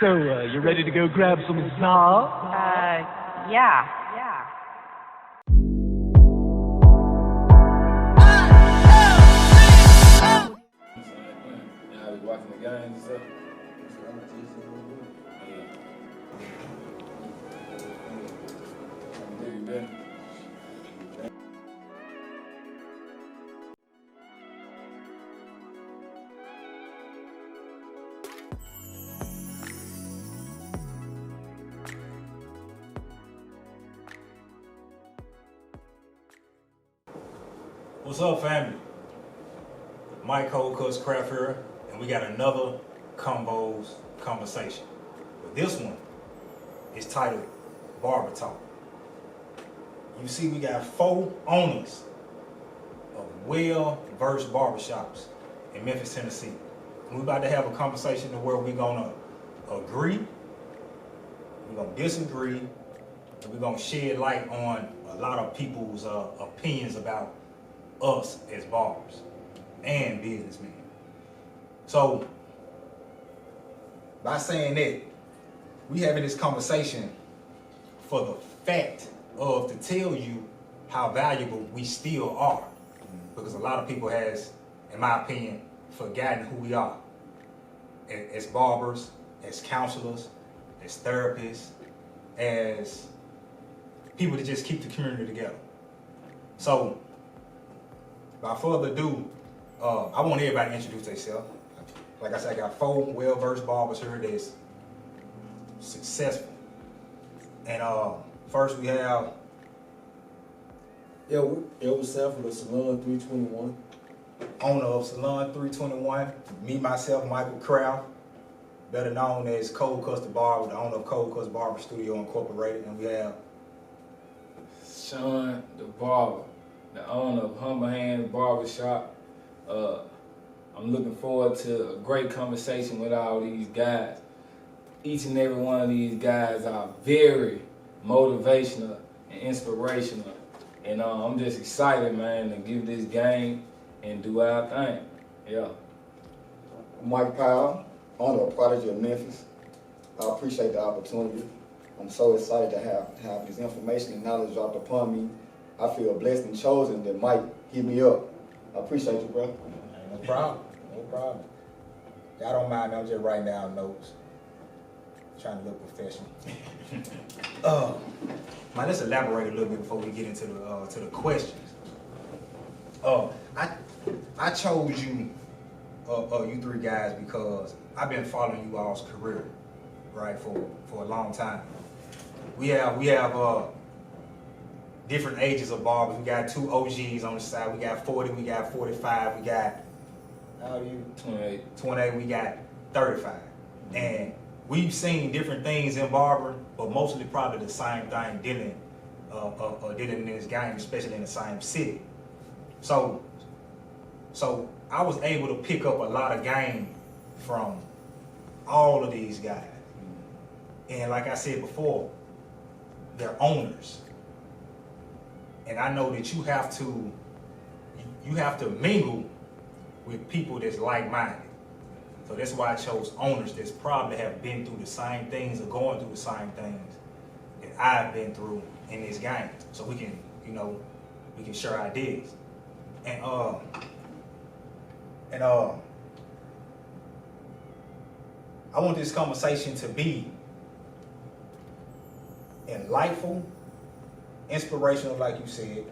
So, you ready to go grab some za? Yeah. Y'all be watching the games and stuff. Yeah. What's up, family? Mike Cold Cuts Craft here, and we got another Combos conversation. But this one is titled Barber Talk. You see, we got 4 owners of well-versed barbershops in Memphis, Tennessee. And we're about to have a conversation to where we're gonna agree, we're gonna disagree, and we're gonna shed light on a lot of people's opinions about us as barbers and businessmen. So, by saying that, we having this conversation for the fact of to tell you how valuable we still are. Because a lot of people has, in my opinion, forgotten who we are. As barbers, as counselors, as therapists, as people that just keep the community together. So, without further ado, I want everybody to introduce themselves. Like I said, I got 4 well-versed barbers here that's successful. And first we have... Myself with Salon 321. Owner of Salon 321, me, myself, Michael Kraft, better known as Cold Cuts the Barber, the owner of Cold Cuts Barber Studio Incorporated. And we have... Sean the Barber, the owner of Humble Hands Barbershop. I'm looking forward to a great conversation with all these guys. Each and every one of these guys are very motivational and inspirational. And I'm just excited, man, to give this game and do our thing. Yeah. Mike Powell, owner of Prodigy of Memphis. I appreciate the opportunity. I'm so excited to have this information and knowledge dropped upon me. I feel blessed and chosen that Mike hit me up. I appreciate you, bro. No problem. No problem. Y'all don't mind me, I'm just writing down notes. Trying to look professional. Man, let's elaborate a little bit before we get into the questions. I chose you, you 3 guys, because I've been following you all's career, right, for a long time. We have different ages of barbers. We got 2 OGs on the side. We got 40, we got 45, we got, how old are you? 28, we got 35. And we've seen different things in barbering, but mostly probably the same thing dealing in this game, especially in the same city. So I was able to pick up a lot of game from all of these guys. And like I said before, they're owners. And I know that you have to mingle with people that's like-minded. So that's why I chose owners that's probably have been through the same things or going through the same things that I've been through in this game. So we can, we can share ideas. And I want this conversation to be enlightful, inspirational, like you said,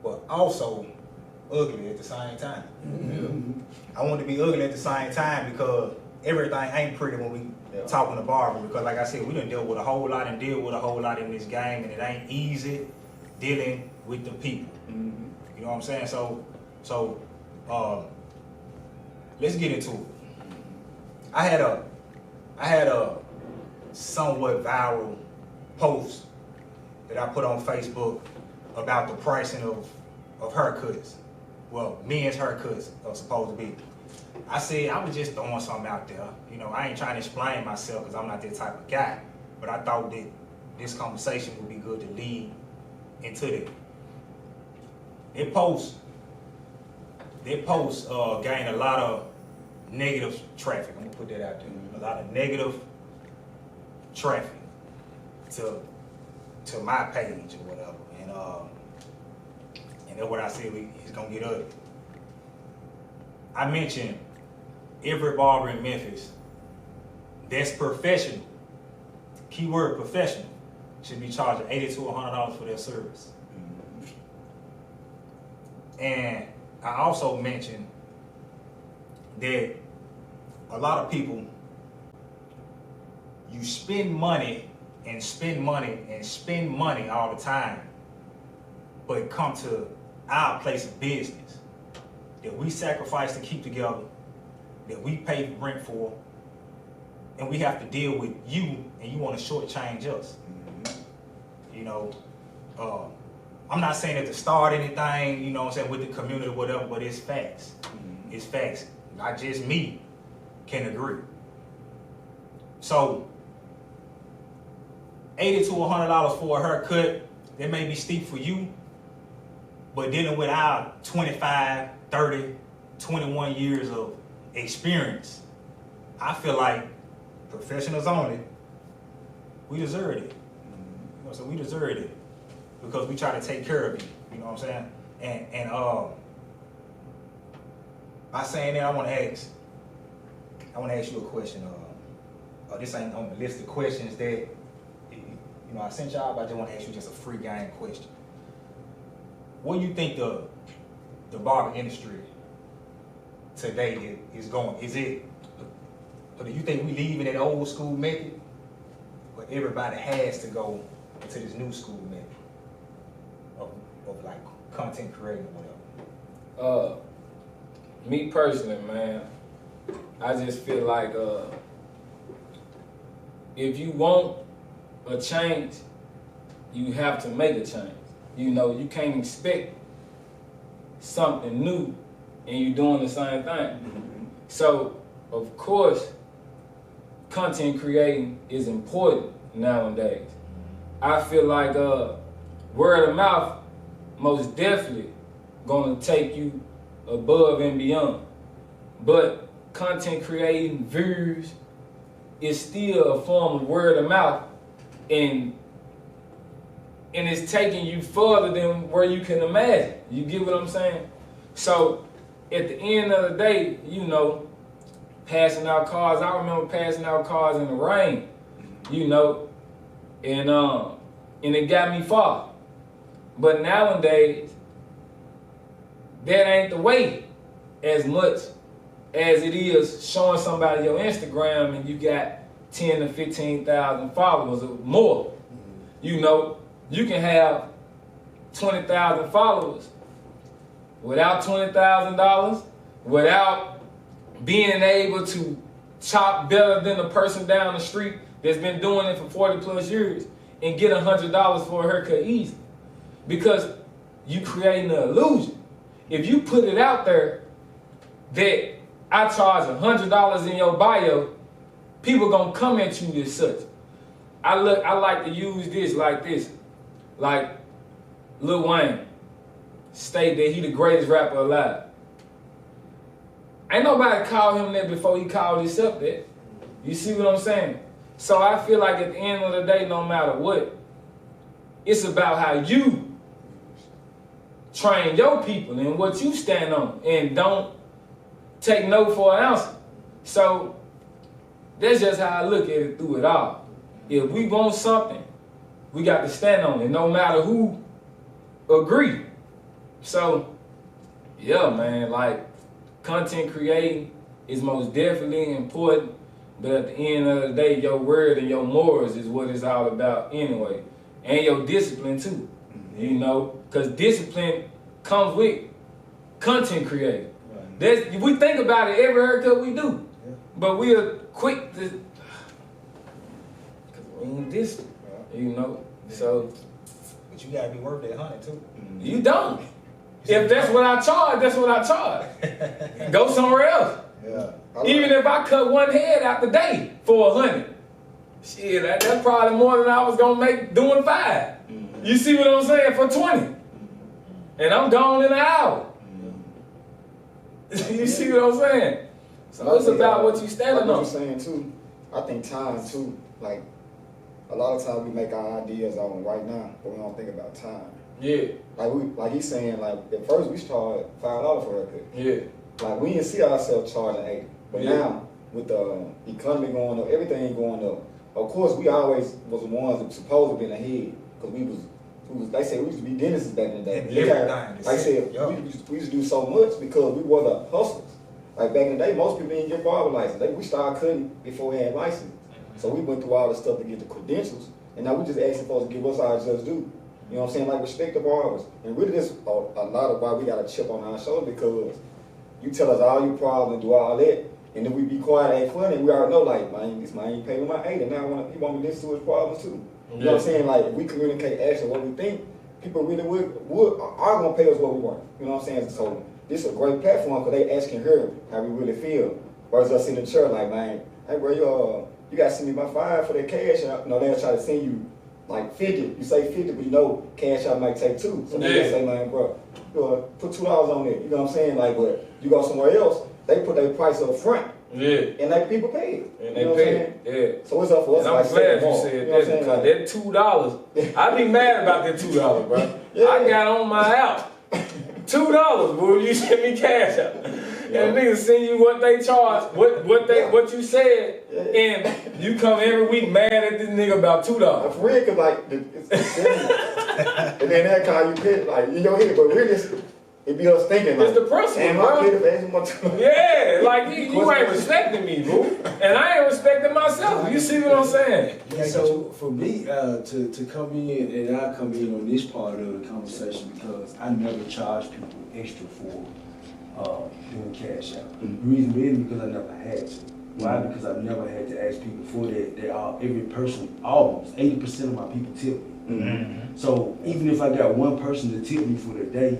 but also ugly at the same time. Mm-hmm. I want to be ugly at the same time because everything ain't pretty when we talking to barber. Because like I said, we done deal with a whole lot and deal with a whole lot in this game, and it ain't easy dealing with the people. Mm-hmm. You know what I'm saying? So let's get into it. I had a somewhat viral post that I put on Facebook about the pricing of haircuts. Well, men's haircuts are supposed to be. I said I was just throwing something out there. I ain't trying to explain myself because I'm not that type of guy. But I thought that this conversation would be good to lead into that. That post gained a lot negative traffic. I'm gonna put that out there. A lot of negative traffic to my page or whatever. And that's what I said, it's gonna get ugly. I mentioned every barber in Memphis that's professional, keyword professional, should be charging $80 to $100 for their service. And I also mentioned that a lot of people, you spend money and spend money and spend money all the time, but come to our place of business that we sacrifice to keep together, that we pay rent for, and we have to deal with you, and you want to shortchange us. You know, I'm not saying that to start anything, you know what I'm saying, with the community or whatever, but it's facts. It's facts. Not just me can agree. So, $80 to $100 for a haircut, that may be steep for you, but dealing with our 25, 30, 21 years of experience, I feel like professionals only, we deserve it. You know, so we deserve it because we try to take care of you. You know what I'm saying? And by saying that, I want to ask you a question. This ain't on the list of questions that I sent y'all, but I just want to ask you just a free game question. What do you think the barber industry today is going? Is it? Or do you think we leaving that old school method, or everybody has to go into this new school method of like content creating or whatever? Me personally, man, I just feel like if you want a change, you have to make a change. You know, you can't expect something new and you're doing the same thing. So, of course, content creating is important nowadays. I feel like word of mouth most definitely gonna take you above and beyond. But content creating, views, is still a form of word of mouth, and it's taking you further than where you can imagine. You get what I'm saying? So at the end of the day, you know, passing out cards. I remember passing out cards in the rain, you know, and it got me far. But nowadays, that ain't the way as much as it is showing somebody your Instagram and you got 10 to 15,000 followers or more. You know, you can have 20,000 followers without $20,000, without being able to chop better than the person down the street that's been doing it for 40 plus years and get $100 for a haircut easy. Because you creating an illusion. If you put it out there that I charge $100 in your bio, people gonna come at you as such. I like to use this like this. Like Lil Wayne state that he the greatest rapper alive. Ain't nobody called him that before he called himself that. You see what I'm saying? So I feel like at the end of the day, no matter what, it's about how you train your people and what you stand on, and don't take no for an answer. So that's just how I look at it through it all. If we want something, we got to stand on it, no matter who agree. So yeah, man, like content creating is most definitely important, but at the end of the day, your word and your morals is what it's all about anyway, and your discipline too. You know, because discipline comes with content creating. Right. We think about it every haircut we do, but we are quick to, because we ain't discipline, you know. So, but you gotta be worth that $100 too. You don't. If that's what I charge, that's what I charge. Go somewhere else. Yeah. Even if I cut one head out the day for $100, shit, that's probably more than I was gonna make doing 5. You see what I'm saying? For 20, and I'm gone in an hour. You see what I'm saying? So it's about what you standing like on. What you're saying too. I think time too. Like a lot of times we make our ideas on right now, but we don't think about time. Yeah. Like he's saying, like at first we started $5 for a haircut. Yeah. Like we didn't see ourselves charging $80, but Yeah. now with the economy going up, everything going up. Of course, we always was the ones that supposed to be in the head because we was. They said we used to be dentists back in the day. Everything. Like I said, we used to do so much because we were the hustlers. Like back in the day, most people didn't get barber license. We started cutting before we had license. So we went through all the stuff to get the credentials, and now we just asking folks to give us our just due. You know what I'm saying? Like respect the barbers. And really this a lot of why we got a chip on our shoulder because you tell us all your problems and do all that, and then we be quiet, ain't funny, we already know like, man, this man ain't paying my 80, now he want me to listen to his problems too. You know what I'm saying? Like if we communicate actually what we think, people really are gonna pay us what we want. You know what I'm saying? So this is a great platform because they asking her how we really feel. Versus us in the church like, man, hey bro, you gotta send me my 5 for that cash. And, they'll try to send you like 50. You say 50, but you know cash out might take 2. So they say, man, bro, put $2 on it. You know what I'm saying? Like, but you go somewhere else, they put their price up front. Yeah. And like people pay it. And they pay it. Yeah. So it's up for us. And I'm glad you said that because that $2, I'd be mad about that $2, bro. Yeah. I got on my out. $2, boy, you send me cash out. And niggas send you what they charge, what you said, and you come every week mad at this nigga about $2. For real, cause like, it's and then that how you pay, like in your head, but really, it be us thinking like, it's the principle, bro. Yeah, like you ain't respecting me, boo, and I ain't respecting myself. You see what I'm saying? Yeah, so for me to come in, and I come in on this part of the conversation because I never charge people extra for doing cash out. The reason being because I never had to. Why? Because I've never had to ask people for that. They are every person, almost 80% of my people tip me. So even if I got one person to tip me for the day,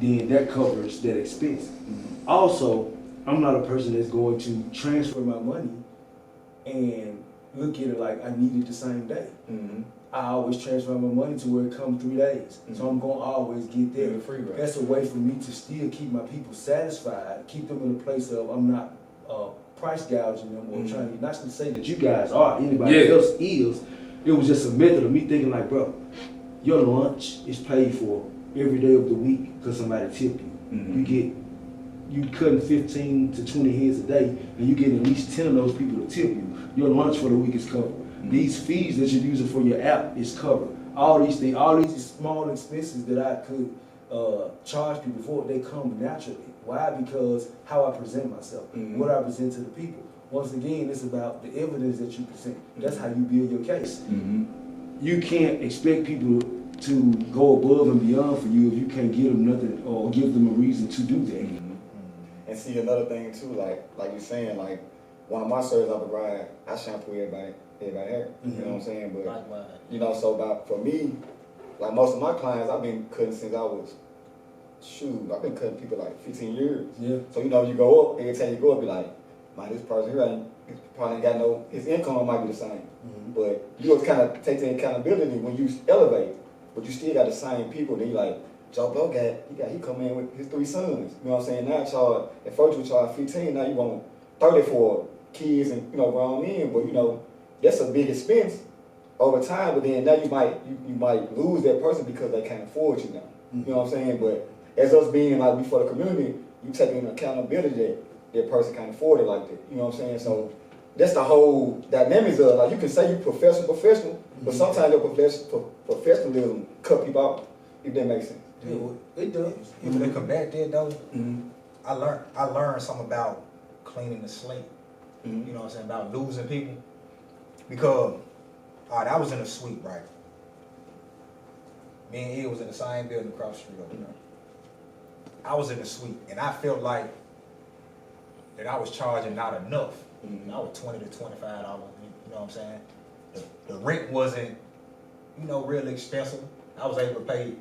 then that covers that expense. Also, I'm not a person that's going to transfer my money and look at it like I need it the same day. I always transfer my money to where it comes 3 days. So I'm gonna always get there. That's a way for me to still keep my people satisfied, keep them in a place of I'm not price gouging them or trying not to say that you guys are, anybody else is. It was just a method of me thinking like, bro, your lunch is paid for every day of the week because somebody tipped you. You cutting 15 to 20 heads a day, and you get at least 10 of those people to tip you. Your lunch for the week is covered. These fees that you're using for your app is covered. All these things, all these small expenses that I could charge people for, they come naturally. Why? Because how I present myself, what I present to the people. Once again, it's about the evidence that you present. That's how you build your case. You can't expect people to go above and beyond for you if you can't give them nothing or give them a reason to do that. And see another thing too, like you're saying, like one of my services I provide, I shampoo everybody hair. You know what I'm saying? But Likewise. you know, so for me, like most of my clients, I've been cutting since I was I've been cutting people like 15 years. Yeah. So you know, you go up, every time you go up, be like, man, this person here probably ain't got his income might be the same. But you always kind of take the accountability when you elevate, but you still got the same people. Then you like, Joe Blow he come in with his 3 sons. You know what I'm saying? Now at first you charge 15, now you want 30 for kids and grown men. But that's a big expense over time. But then now you might lose that person because they can't afford you now. You know what I'm saying? But as us being like we for the community, you taking accountability that person can't afford it like that. You know what I'm saying? So that's the whole dynamics of like you can say you professional, but sometimes your professionalism cut people out. If that makes sense. Yeah, it does. If they come back there though, I learned something about cleaning the slate. You know what I'm saying, about losing people. Because I was in a suite, right? Me and Ed was in the same building across the street over there. I was in the suite and I felt like that I was charging not enough. I was $20 to $25, you know what I'm saying? The rent wasn't, really expensive. I was able to pay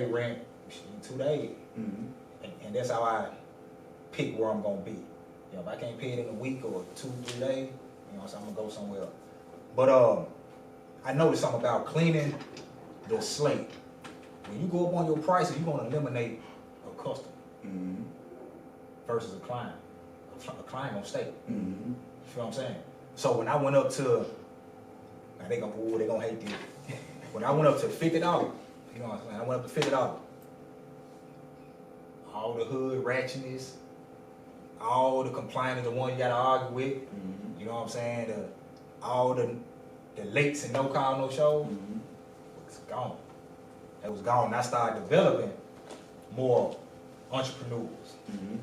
rent in 2 days. And that's how I pick where I'm gonna be. If I can't pay it in a week or 2, 3 days, so I'm gonna go somewhere else. But I noticed something about cleaning the slate. When you go up on your prices, you're gonna eliminate a customer versus a client. a client gonna stay. Mm-hmm. You feel what I'm saying? So when I went up to, now they gonna hate this. When I went up to $50, you know what I'm saying? I went up to $50. All the hood ratchetness, all the complainers, the one you gotta argue with, Mm-hmm. you know what I'm saying? All the lates and no call, no show, Mm-hmm. it's gone. It was gone. I started developing more entrepreneurs, Mm-hmm.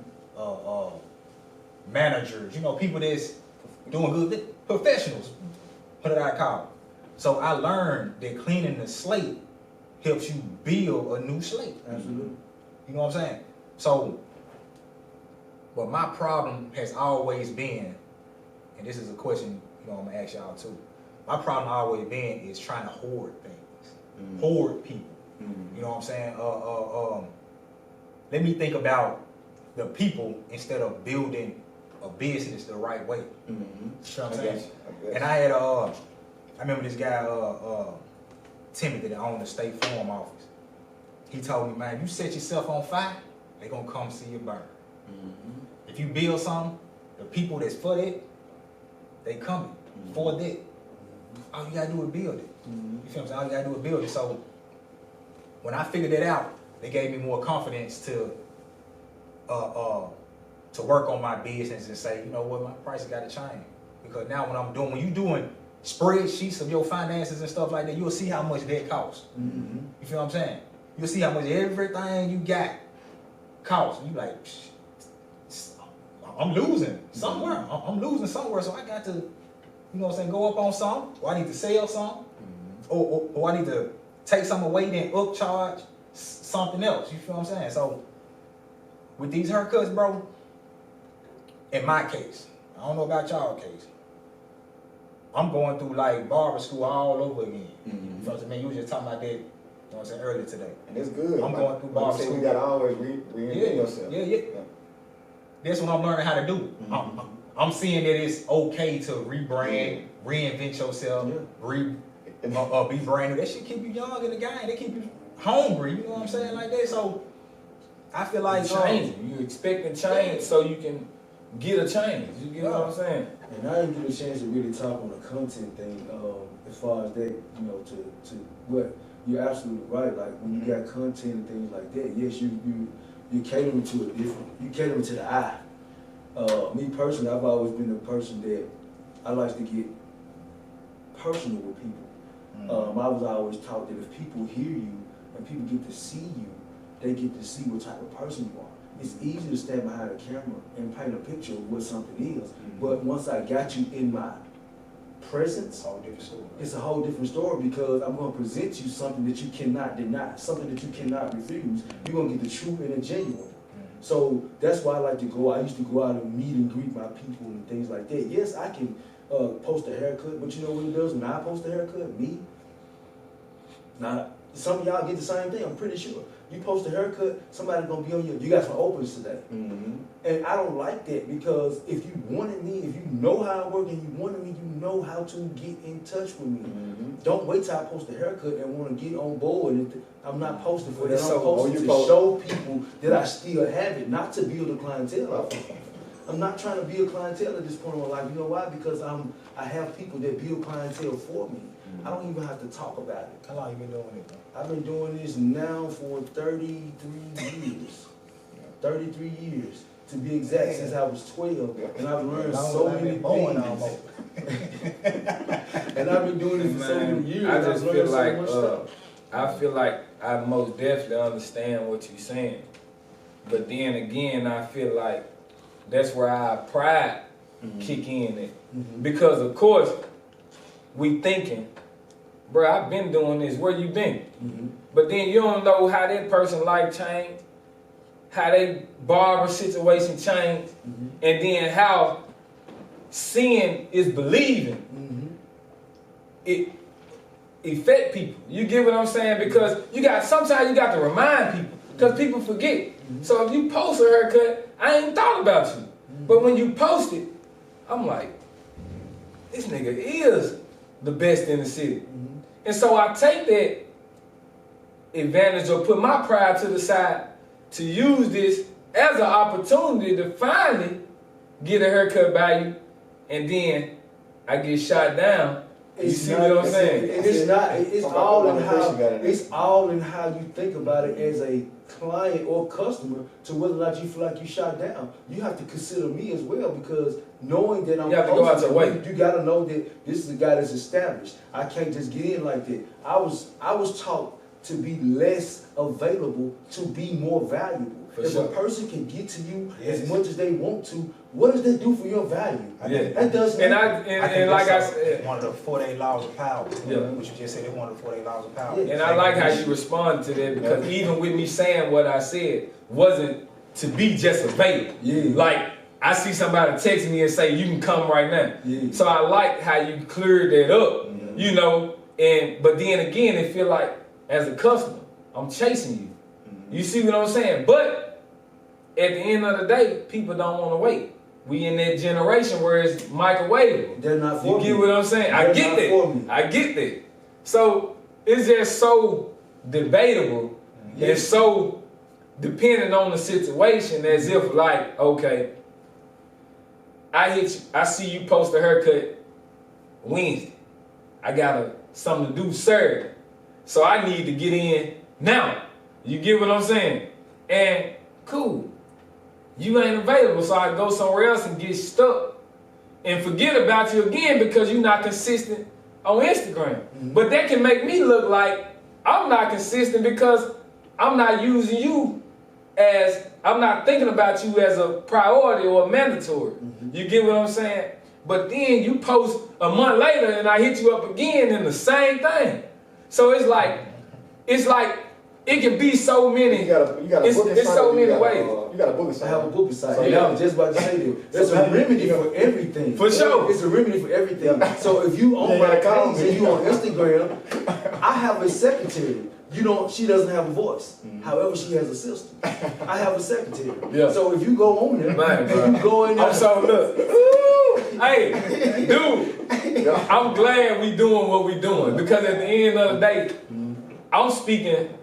Managers, you know, people that's doing good, professionals, what did I call it? So I learned that cleaning the slate helps you build a new slate. Absolutely. You know what I'm saying? So, but my problem has always been, and this is a question, you know, I'm gonna ask y'all too. My problem always been is trying to hoard things, Mm-hmm. hoard people. Mm-hmm. You know what I'm saying? Let me think about the people instead of building a business the right way. Mm-hmm. You know what I'm I saying? guess. And I had I remember this guy Timothy that owned the State Farm office. He told me, man, you set yourself on fire, they gonna come see you burn. Mm-hmm. If you build something, the people that's for that, they coming for that. All you gotta do is build it. Mm-hmm. You feel what I'm saying? All you gotta do is build it. So when I figured that out, they gave me more confidence to work on my business and say, you know what, my prices gotta change. Because now when you doing spreadsheets of your finances and stuff like that, you'll see how much that costs. Mm-hmm. You feel what I'm saying? You'll see how much everything you got costs. You like, I'm losing somewhere. I'm losing somewhere, so I got to, you know what I'm saying, go up on something, or I need to sell something, or I need to take some away, then upcharge something else. You feel what I'm saying? So with these haircuts, bro, in my case, I don't know about y'all case, I'm going through like barber school all over again. Mm-hmm. You feel what I'm saying? Man, you was just talking about that, you know what I'm saying, earlier today. And it's good. I'm going through barber school. school. You gotta always reinvent yourself. Yeah. That's what I'm learning how to do. Mm-hmm. I'm seeing that it's okay to rebrand, reinvent yourself, be brand new. That shit keep you young in the game. They keep you hungry. You know what I'm saying, like that. So I feel like changing. You expecting change so you can get a change. You get what I'm saying? And I didn't get a chance to really talk on the content thing, as far as that, you know, to what you're absolutely right. Like when you got content and things like that, yes, you catering to a different, you catering to the eye. Me personally, I've always been the person that I like to get personal with people. I was always taught that if people hear you and people get to see you, they get to see what type of person you are. It's easy to stand behind a camera and paint a picture of what something is, but once I got you in my presence, it's a whole different story because I'm going to present you something that you cannot deny, something that you cannot refuse. You're going to get the truth and the genuine. So that's why I like to go. I used to go out and meet and greet my people and things like that. Yes, I can post a haircut, but you know what it does when I post a haircut? Me? Now, some of y'all get the same thing, I'm pretty sure. You post a haircut, somebody's gonna be on you got some opens today. Mm-hmm. And I don't like that because if you wanted me, if you know how I work and you wanted me, you know how to get in touch with me. Mm-hmm. Don't wait till I post a haircut and want to get on board. I'm not posting for that. So, I'm posting to post. show people that I still have it, not to build a clientele. I'm not trying to build clientele at this point in my life. You know why? Because I have people that build clientele for me. I don't even have to talk about it. How long you been doing it, bro? I've been doing this now for 33 years. 33 years, to be exact, since I was 12. And I've learned so many things. And I've been doing this for so many years. I just feel like, so much stuff. I feel like I most definitely understand what you're saying. But then again, I feel like that's where our pride kick in at. Because of course, we thinking, bro, I've been doing this, where you been? But then you don't know how that person's life changed, how they barber situation changed, and then how seeing is believing. It affect people. You get what I'm saying? Because sometimes you got to remind people, because people forget. So if you post a haircut, I ain't thought about you. But when you post it, I'm like, this nigga is the best in the city. And so I take that advantage or put my pride to the side to use this as an opportunity to finally get a haircut by you, and then I get shot down. You see what I'm saying? And it's not. It's all in how. It's all in how you think about it as a client or customer to whether or not you feel like you shot down. You have to consider me as well because knowing that I'm. You have to go out your way. You got to know that this is a guy that's established. I can't just get in like that. I was taught to be less available to be more valuable. If a person can get to you as much as they want to, what does that do for your value? That does nothing. And like I said, one of the 48 laws of power. Yeah. Which you just said, it's one of the 48 laws of power. And I like how you responded to that because even with me saying what I said, wasn't to be just available. Yeah. Like I see somebody text me and say, you can come right now. Yeah. So I like how you cleared that up, you know, but then again, it feel like as a customer, I'm chasing you. You see what I'm saying? But at the end of the day, people don't want to wait. We in that generation where it's microwavable. They're not for me. You get what I'm saying? I get that. I get that. So it's just so debatable. It's so dependent on the situation as if like, okay, I see you post a haircut Wednesday. I got something to do Saturday. So I need to get in now. You get what I'm saying? And cool. You ain't available, so I go somewhere else and get stuck and forget about you again because you're not consistent on Instagram. But that can make me look like I'm not consistent because I'm not using you as, I'm not thinking about you as a priority or a mandatory. You get what I'm saying? But then you post a month later and I hit you up again in the same thing. So it's like it can be so many. You got a booking it's site, so many ways. You got a booking site. I have a booking site. So, I was just about to say that. There's a remedy for everything. For sure. It's a remedy for everything. So if you on my page and you on Instagram, I have a secretary. She doesn't have a voice. However, she has a system. I have a secretary. Yeah. So if you go on there Man, and you go in there. I'm so look. Hey, dude, I'm glad we doing what we doing because at the end of the day, I'm speaking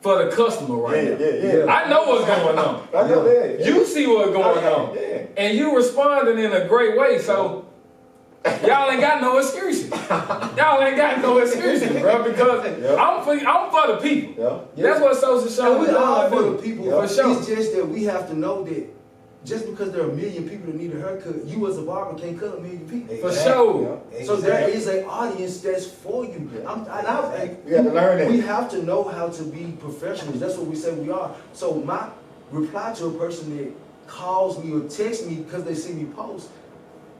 for the customer right now. Yeah. I know what's going on. I know that. You see what's going on. Yeah. And you responding in a great way, so y'all ain't got no excuses. Y'all ain't got no excuses, bro, because I'm for the people. Yeah. That's what social show We is all all for do. the people. For sure. It's just that we have to know that just because there are a million people that need a haircut, you as a barber can't cut a million people. For sure. So there is an audience that's for you. You got to learn that. We have to know how to be professionals. That's what we say we are. So my reply to a person that calls me or texts me because they see me post,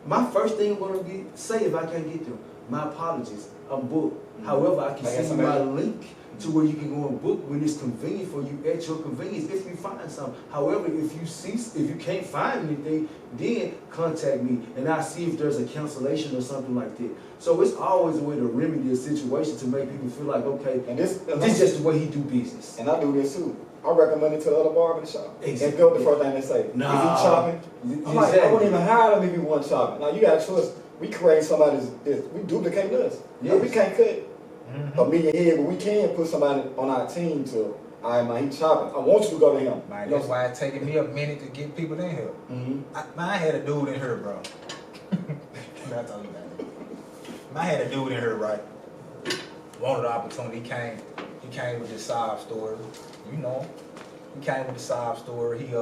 my first thing I'm going to say if I can't get them, my apologies, I'm booked. However, I can send you my link to where you can go and book when it's convenient for you at your convenience if you find something. However, if you can't find anything, then contact me and I'll see if there's a cancellation or something like that. So it's always a way to remedy a situation to make people feel like, okay, And this is just the way he do business. And I do this too. I recommend it to the other barber in the shop. Exactly. And go the first thing they say. Nah. Is he chopping? I'm like, I wouldn't even hire them if he wasn't chopping. Now you got a choice. We create somebody's, we duplicate us. Yes. We can't cut a million head, but we can put somebody on our team to, all right, man, he chopping. I want you to go to him. Man, that's why it's taking me a minute to get people in here. I had a dude in here, bro. I told you that. I had a dude in here, right? Wanted the opportunity. He came with this sob story. You know him. He came with the sob story. He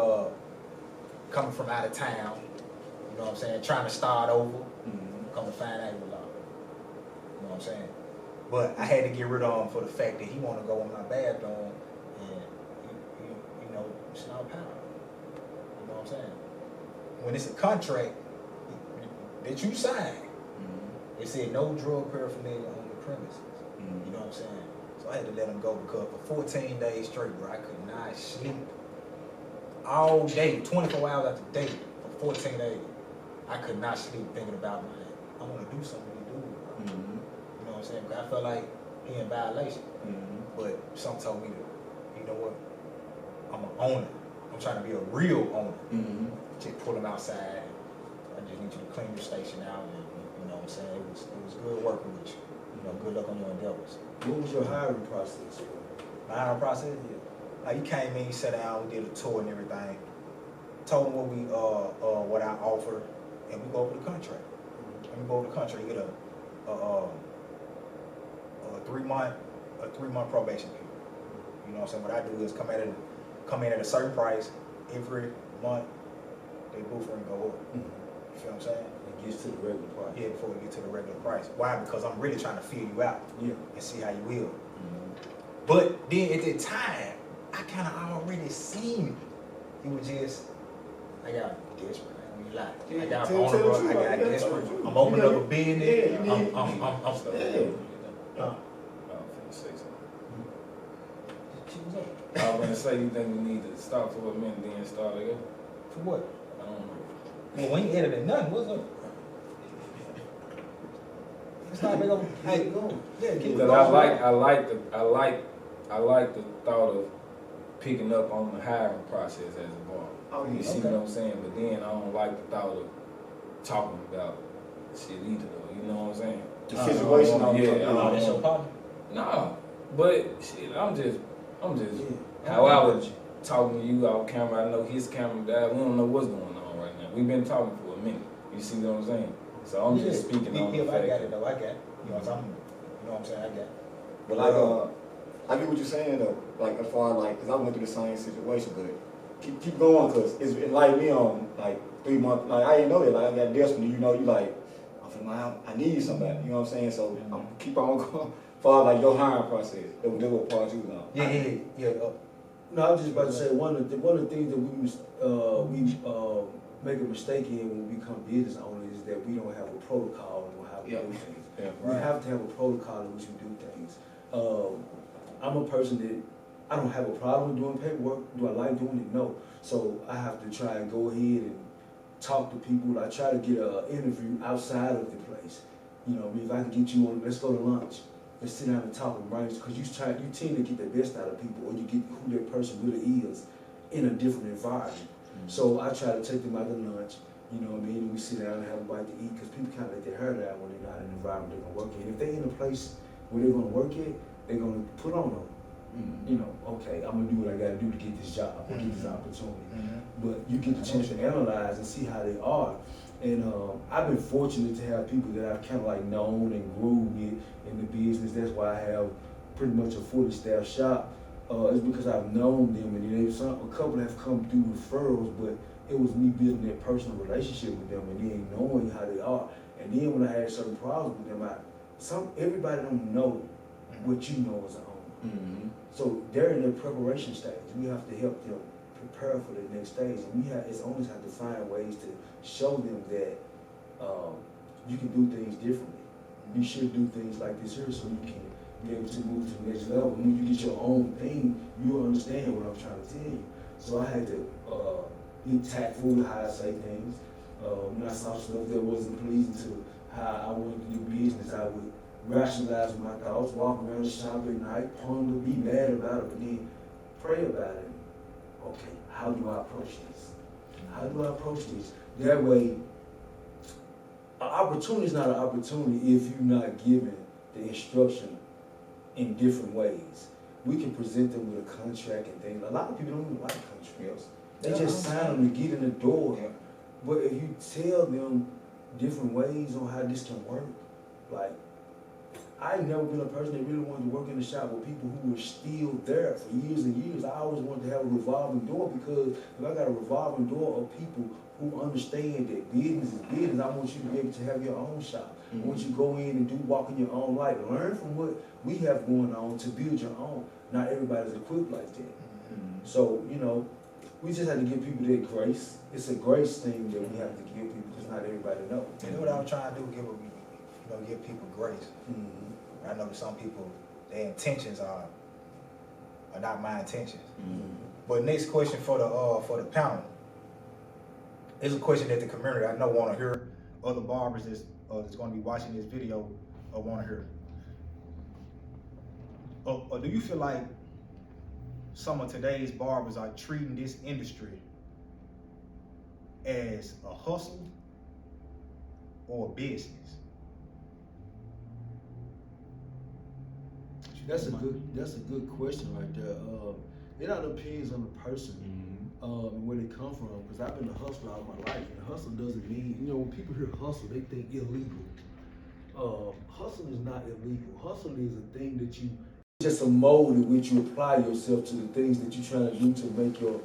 coming from out of town. You know what I'm saying? Trying to start over. Come to find out he was out. You know what I'm saying? But I had to get rid of him for the fact that he want to go in my bathroom and you know, it's not power. You know what I'm saying? When it's a contract that you sign, it said no drug paraphernalia on the premises. You know what I'm saying? So I had to let him go because for 14 days straight, bro, I could not sleep all day, 24 hours after day, for 14 days. I could not sleep thinking about, man, I want to do something to do. You know what I'm saying? Because I felt like he in violation. But some told me that, you know what? I'm an owner. I'm trying to be a real owner. Just pull him outside. I just need you to clean your station out. And, you know what I'm saying? It was good working with you. You know, good luck on your endeavors. What was your hiring process? My hiring process? Yeah. Like, he came in, he sat down, we did a tour and everything. told him what I offer, and we go over the contract. And we go over the contract. You get a 3-month probation period. You know what I'm saying? What I do is come in at a certain price every month. They boost and go up. You feel what I'm saying? It gets to the regular price. Yeah, before we get to the regular price. Why? Because I'm really trying to feel you out. Yeah. And see how you will. But then at that time, I kind of already seen it. It was just, I got desperate. I ain't gonna lie. Yeah, I got tell on the the run. truth, I got you gotta desperate. tell the truth. I'm opening You up a know, business. yeah, you I'm need- Yeah. Huh? I'm finna say something. Shit was up. I was gonna say, you think we need to stop for a minute, then start again? For what? I don't know. Well, we ain't edited nothing. What's up? It's not big old. Hey, go. Yeah, keep it Because going. I like the thought of picking up on the hiring process as a bar. Oh, You yeah. see Okay. what I'm saying? But then I don't like the thought of talking about shit either though. You know what I'm saying? The situation on Yeah, Oh, that's your partner? Nah, but shit, I'm just Yeah. how I was talking to you off camera. I know his camera died. We don't know what's going on right now. We've been talking for a minute. You see what I'm saying? So I'm just speaking on the I fact got it that though. I got it. You know what I'm saying? I got it. But like, I get what you're saying though. Like as far as like, cause I went through the same situation, but keep going, cause it lighted me on like 3 months. Like I didn't know that. Like I got desperate. You know, you like, I'm feeling like I need somebody. You know what I'm saying? So I'm keep on going. As far as like your hiring process, that was what part you was on. Yeah. No, I was just about to say one of the things that we make a mistake in when we become business owners is that we don't have a protocol on how we do things. Yeah. We have to have a protocol in which we do things. I'm a person that I don't have a problem with doing paperwork. Do I like doing it? No. So I have to try and go ahead and talk to people. I try to get an interview outside of the place. You know, if I can get you on, let's go to lunch. Let's sit down and talk and brains, because you tend to get the best out of people, or you get who that person really is in a different environment. So I try to take them out to lunch, you know what I mean, and we sit down and have a bite to eat, because people kind of let their hair down when they're not in an environment they're going to work in. If they're in a place where they're going to work at, they're going to put on them. You know, okay, I'm going to do what I got to do to get this job, or get this opportunity. But you get the chance to analyze and see how they are. And I've been fortunate to have people that I've kind of like known and grew with in the business. That's why I have pretty much a 40-staff shop. It's because I've known them, and then a couple have come through referrals, but it was me building that personal relationship with them and then knowing how they are. And then when I had certain problems with them, everybody don't know what you know as an owner. So they're in their preparation stage. We have to help them prepare for the next stage, and as owners have to find ways to show them that you can do things differently. You should do things like this here, so you can be able to move to the next level. When you get your own thing, you'll understand what I'm trying to tell you. So I had to be tactful with how I say things. When I saw stuff that wasn't pleasing to how I wanted to do business, I would rationalize with my thoughts, walk around the shop at night, ponder, be mad about it, but then pray about it. Okay, how do I approach this? How do I approach this? That way, an opportunity is not an opportunity if you're not given the instruction in different ways. We can present them with a contract and things. A lot of people don't even like contracts. They just sign them to get in the door. Yeah. But if you tell them different ways on how this can work, like, I ain't never been a person that really wanted to work in the shop with people who were still there for years and years. I always wanted to have a revolving door, because if I got a revolving door of people who understand that business is business, I want you to be able to have your own shop. I want you to go in and walk in your own light. Learn from what we have going on to build your own. Not everybody's equipped like that. So, you know, we just have to give people that grace. It's a grace thing that we have to give people, because not everybody knows. You know what I was trying to do? Give people grace. I know that some people, their intentions are not my intentions. But next question for the panel is a question that the community I know want to hear. Other barbers that's going to be watching this video want to hear. Or do you feel like some of today's barbers are treating this industry as a hustle or a business? That's a good question right there. It all depends on the person. and where they come from, because I've been a hustler all my life, and hustle doesn't mean, when people hear hustle, they think illegal. Hustle is not illegal. Hustle is a thing that you, just a mode in which you apply yourself to the things that you're trying to do to make your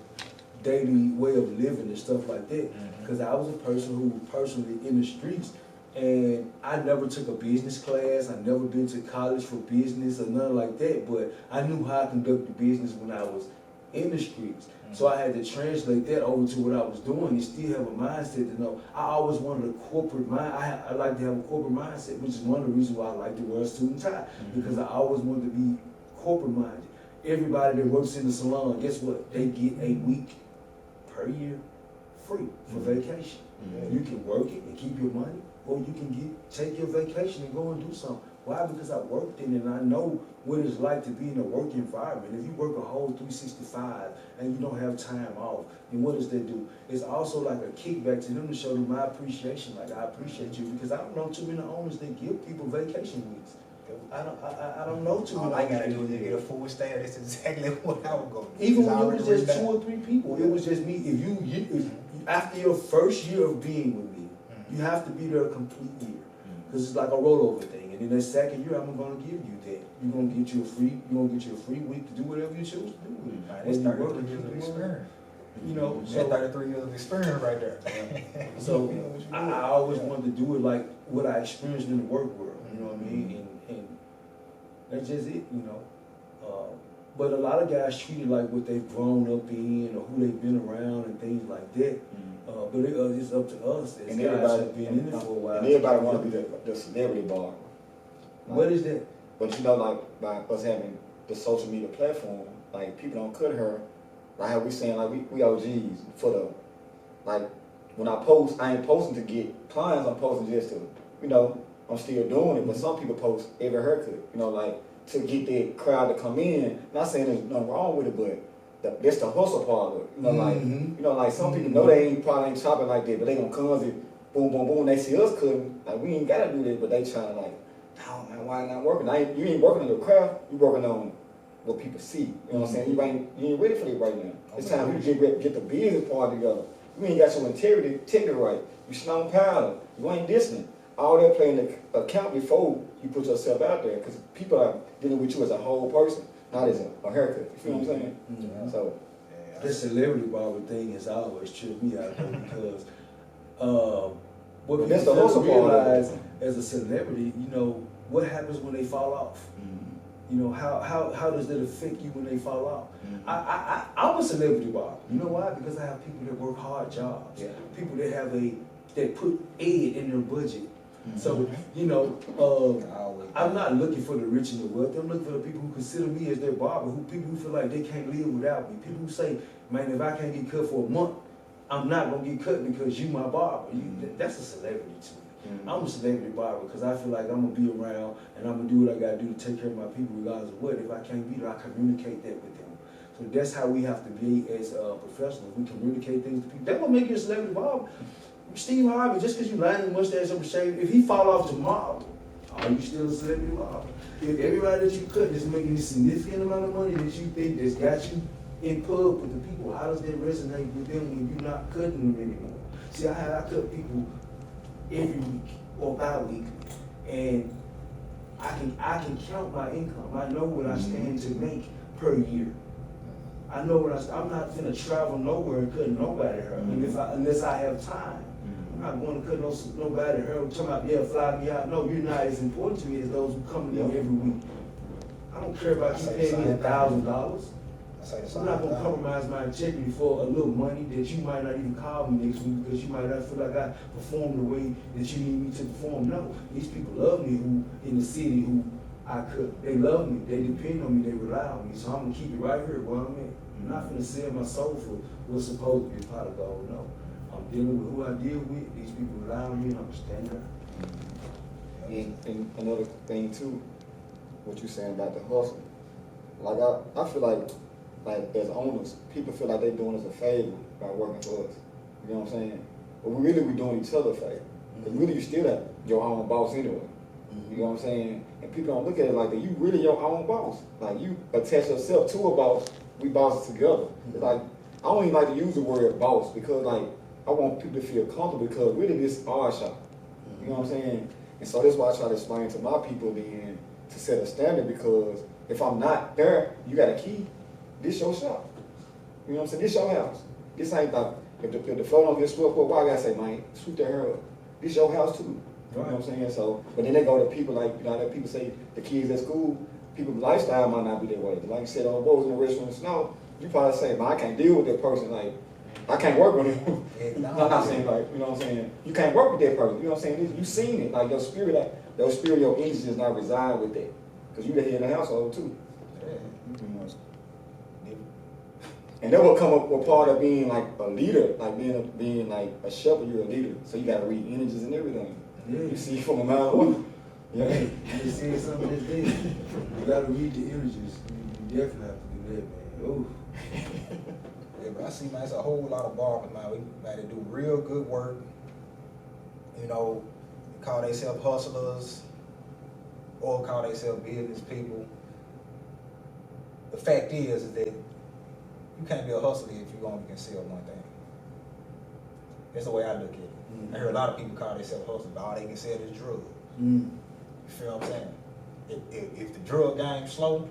daily way of living and stuff like that. Because I was a person who was personally in the streets, and I never took a business class. I never been to college for business or nothing like that, but I knew how to conduct the business when I was in the streets. So I had to translate that over to what I was doing and still have a mindset to know. I always wanted a corporate mind. I like to have a corporate mindset, which is one of the reasons why I like to wear a suit and tie, because I always wanted to be corporate minded. Everybody that works in the salon, guess what? They get a week per year free for vacation. You can work it and keep your money, or you can take your vacation and go and do something. Why? Because I worked in it and I know what it's like to be in a work environment. If you work a whole 365 and you don't have time off, then what does that do? It's also like a kickback to them to show them my appreciation. Like, I appreciate you, because I don't know too many owners that give people vacation weeks. I don't know too many. All I gotta do is get a full staff. That's exactly what I would go do. Even when it was just 2 or 3 people, it was just me. If after your first year of being with me, you have to be there a complete year, because it's like a rollover thing. And then that second year, I'm gonna give you that. You're gonna get you a free week to do whatever you choose to do with it. That's 33 years of experience. So That's 33 years of experience right there. So I always wanted to do it like what I experienced in the work world. You know what I mean? And that's just it. But a lot of guys treat it like what they've grown up in or who they've been around and things like that. But it's up to us as And guys everybody have been in it for a while. And everybody want to be the celebrity barber. What is that? But like by us having the social media platform, like people don't cut her. Like how we saying, like we OGs for the, like when I post, I ain't posting to get clients. I'm posting just to, I'm still doing it. But some people post every haircut, like to get that crowd to come in. Not saying there's nothing wrong with it, but that's the hustle part of it. Like some people know they probably ain't chopping like that, but they gonna come and boom, boom, boom. They see us cutting, like we ain't gotta do this, but they trying to like, no man, why not working? You ain't working on your craft, you working on what people see. You know what I'm saying? You ain't ready for it right now. It's time you get the business part together. You ain't got your integrity right. You slow powder. You ain't listening. All that playing the account before you put yourself out there, because people are dealing with you as a whole person, not as a haircut. You feel what I'm saying? So the celebrity barber thing has always tripped me out though, because what that's people the hustle fail to part of it. realize as a celebrity, what happens when they fall off? How does that affect you when they fall off? I'm a celebrity barber. You know why? Because I have people that work hard jobs. People that put aid in their budget. So, I'm not looking for the rich and the wealthy. I'm looking for the people who consider me as their barber, people who feel like they can't live without me. People who say, man, if I can't get cut for a month, I'm not gonna get cut because you my barber. That's a celebrity to me. I'm a celebrity barber because I feel like I'm gonna be around and I'm gonna do what I gotta do to take care of my people regardless of what. If I can't be there, I communicate that with them. So that's how we have to be as professionals. We communicate things to people. That will make you a celebrity barber. Steve Harvey, just because you line your mustache up and shave, if he fall off tomorrow, are you still a celebrity barber? If everybody that you cut is making a significant amount of money that you think that's got you in pub with the people, how does that resonate with them when you're not cutting them anymore? See, I cut people every week or bi-weekly, and I can count my income. I know what I stand to make per year. I know what I'm not gonna travel nowhere and cut nobody hair unless I have time. I'm not going to cut nobody hair. Talking about fly me out. No, you're not as important to me as those who come to me every week. I don't care about you paying me $1,000. I'm not gonna compromise my integrity for a little money that you might not even call me next week because you might not feel like I perform the way that you need me to perform. No, these people love me who in the city who I could. They love me. They depend on me. They rely on me. So I'm gonna keep it right here where I'm at. I'm not gonna sell my soul for what's supposed to be a pot of gold. No, I'm dealing with who I deal with. These people rely on me, and I'm gonna stand there. And another thing too, what you saying about the hustle. Like I feel like as owners, people feel like they're doing us a favor by working for us. You know what I'm saying? But we doing each other a favor. Because really you still your own boss anyway. You know what I'm saying? And people don't look at it like that. You really your own boss. Like you attach yourself to a boss. We bosses together. It's like I don't even like to use the word boss because like I want people to feel comfortable because really this is our shop. You know what I'm saying? And so that's why I try to explain to my people then to set a standard because if I'm not there, you got a key. This your shop. You know what I'm saying? This your house. This ain't like if the floor don't get swept up, why I gotta say, man, sweep that hair up. This your house too. You know what I'm saying? So, but then they go to people like, you know, that people say the kids at school, people's lifestyle might not be that way. Like you said, oh, boys in the restaurant in the snow, you probably say, man, I can't deal with that person. Like, I can't work with him. I'm not saying like, you know what I'm saying? You can't work with that person. You know what I'm saying? You seen it. Like your spirit, your energy does not reside with that. Because you the head of the household too. And that will come up with part of being like a leader, like being like a shepherd, you're a leader. So you gotta read energies and everything. Yeah. You see from a mile away. Yeah. You said something this day. You gotta read the energies. You definitely have to do that, man. Ooh. Yeah, but I see, man, it's a whole lot of barbers, man. We got to do real good work. You know, call themselves hustlers or call themselves business people. The fact is that you can't be a hustler if you only can sell one thing. That's the way I look at it. Mm-hmm. I hear a lot of people call themselves hustlers, but all they can sell is drugs. Mm-hmm. You feel what I'm saying? If the drug game slow,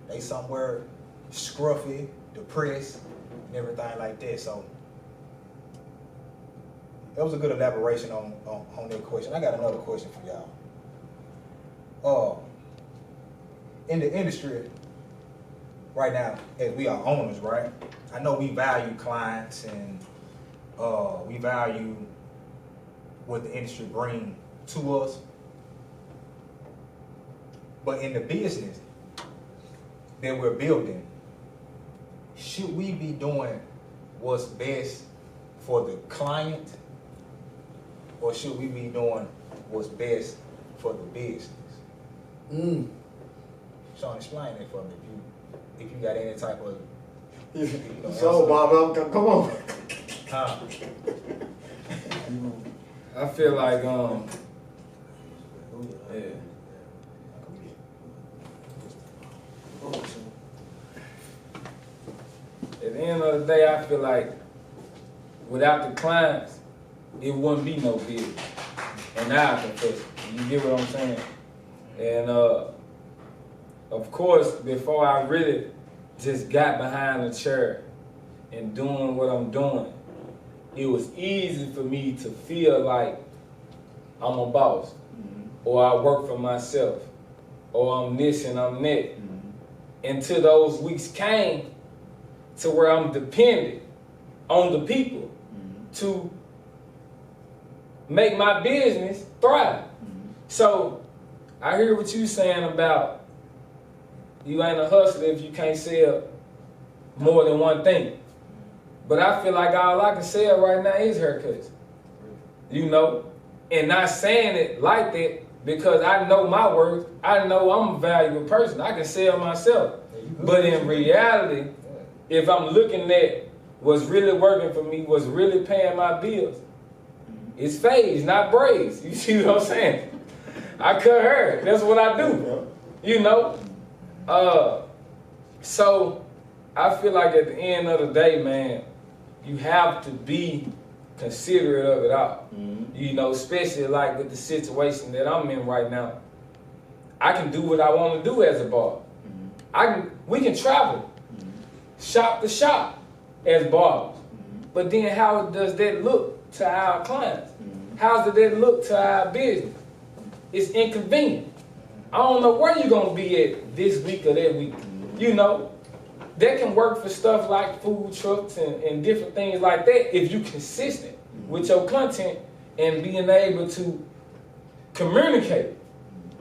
they somewhere scruffy, depressed, and everything like that. So that was a good elaboration on that question. I got another question for y'all. In the industry right now, as we are owners, right? I know we value clients and we value what the industry brings to us. But in the business that we're building, should we be doing what's best for the client, or should we be doing what's best for the business? Sean, explain that for me if you got any type of so Bob, come on. I feel like yeah. At the end of the day, I feel like without the clients, it wouldn't be no business. And now I confess, you get what I'm saying? And of course, before I really just got behind the chair and doing what I'm doing, it was easy for me to feel like I'm a boss, or I work for myself, or I'm this and I'm that. Until those weeks came to where I'm dependent on the people to make my business thrive. So I hear what you're saying about you ain't a hustler if you can't sell more than one thing. But I feel like all I can sell right now is haircuts. You know? And not saying it like that because I know my worth. I know I'm a valuable person. I can sell myself. But in reality, if I'm looking at what's really working for me, what's really paying my bills, it's fades, not braids. You see what I'm saying? I cut hair. That's what I do. You know? So I feel like at the end of the day, man, you have to be considerate of it all. You know, especially like with the situation that I'm in right now. I can do what I want to do as a barber. We can travel, shop to shop as barbers. But then how does that look to our clients? How does that look to our business? It's inconvenient. I don't know where you're going to be at this week or that week. You know, that can work for stuff like food trucks and different things like that if you're consistent with your content and being able to communicate.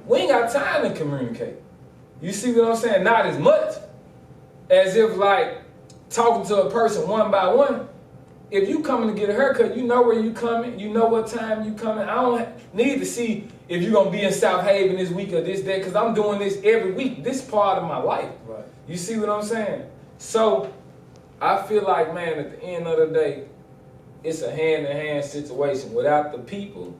We ain't got time to communicate. You see what I'm saying? Not as much as if like talking to a person one by one. If you coming to get a haircut, you know where you coming, you know what time you coming. I don't need to see if you're going to be in South Haven this week or this day, because I'm doing this every week. This part of my life. Right. You see what I'm saying? So I feel like, man, at the end of the day, it's a hand-to-hand situation. Without the people,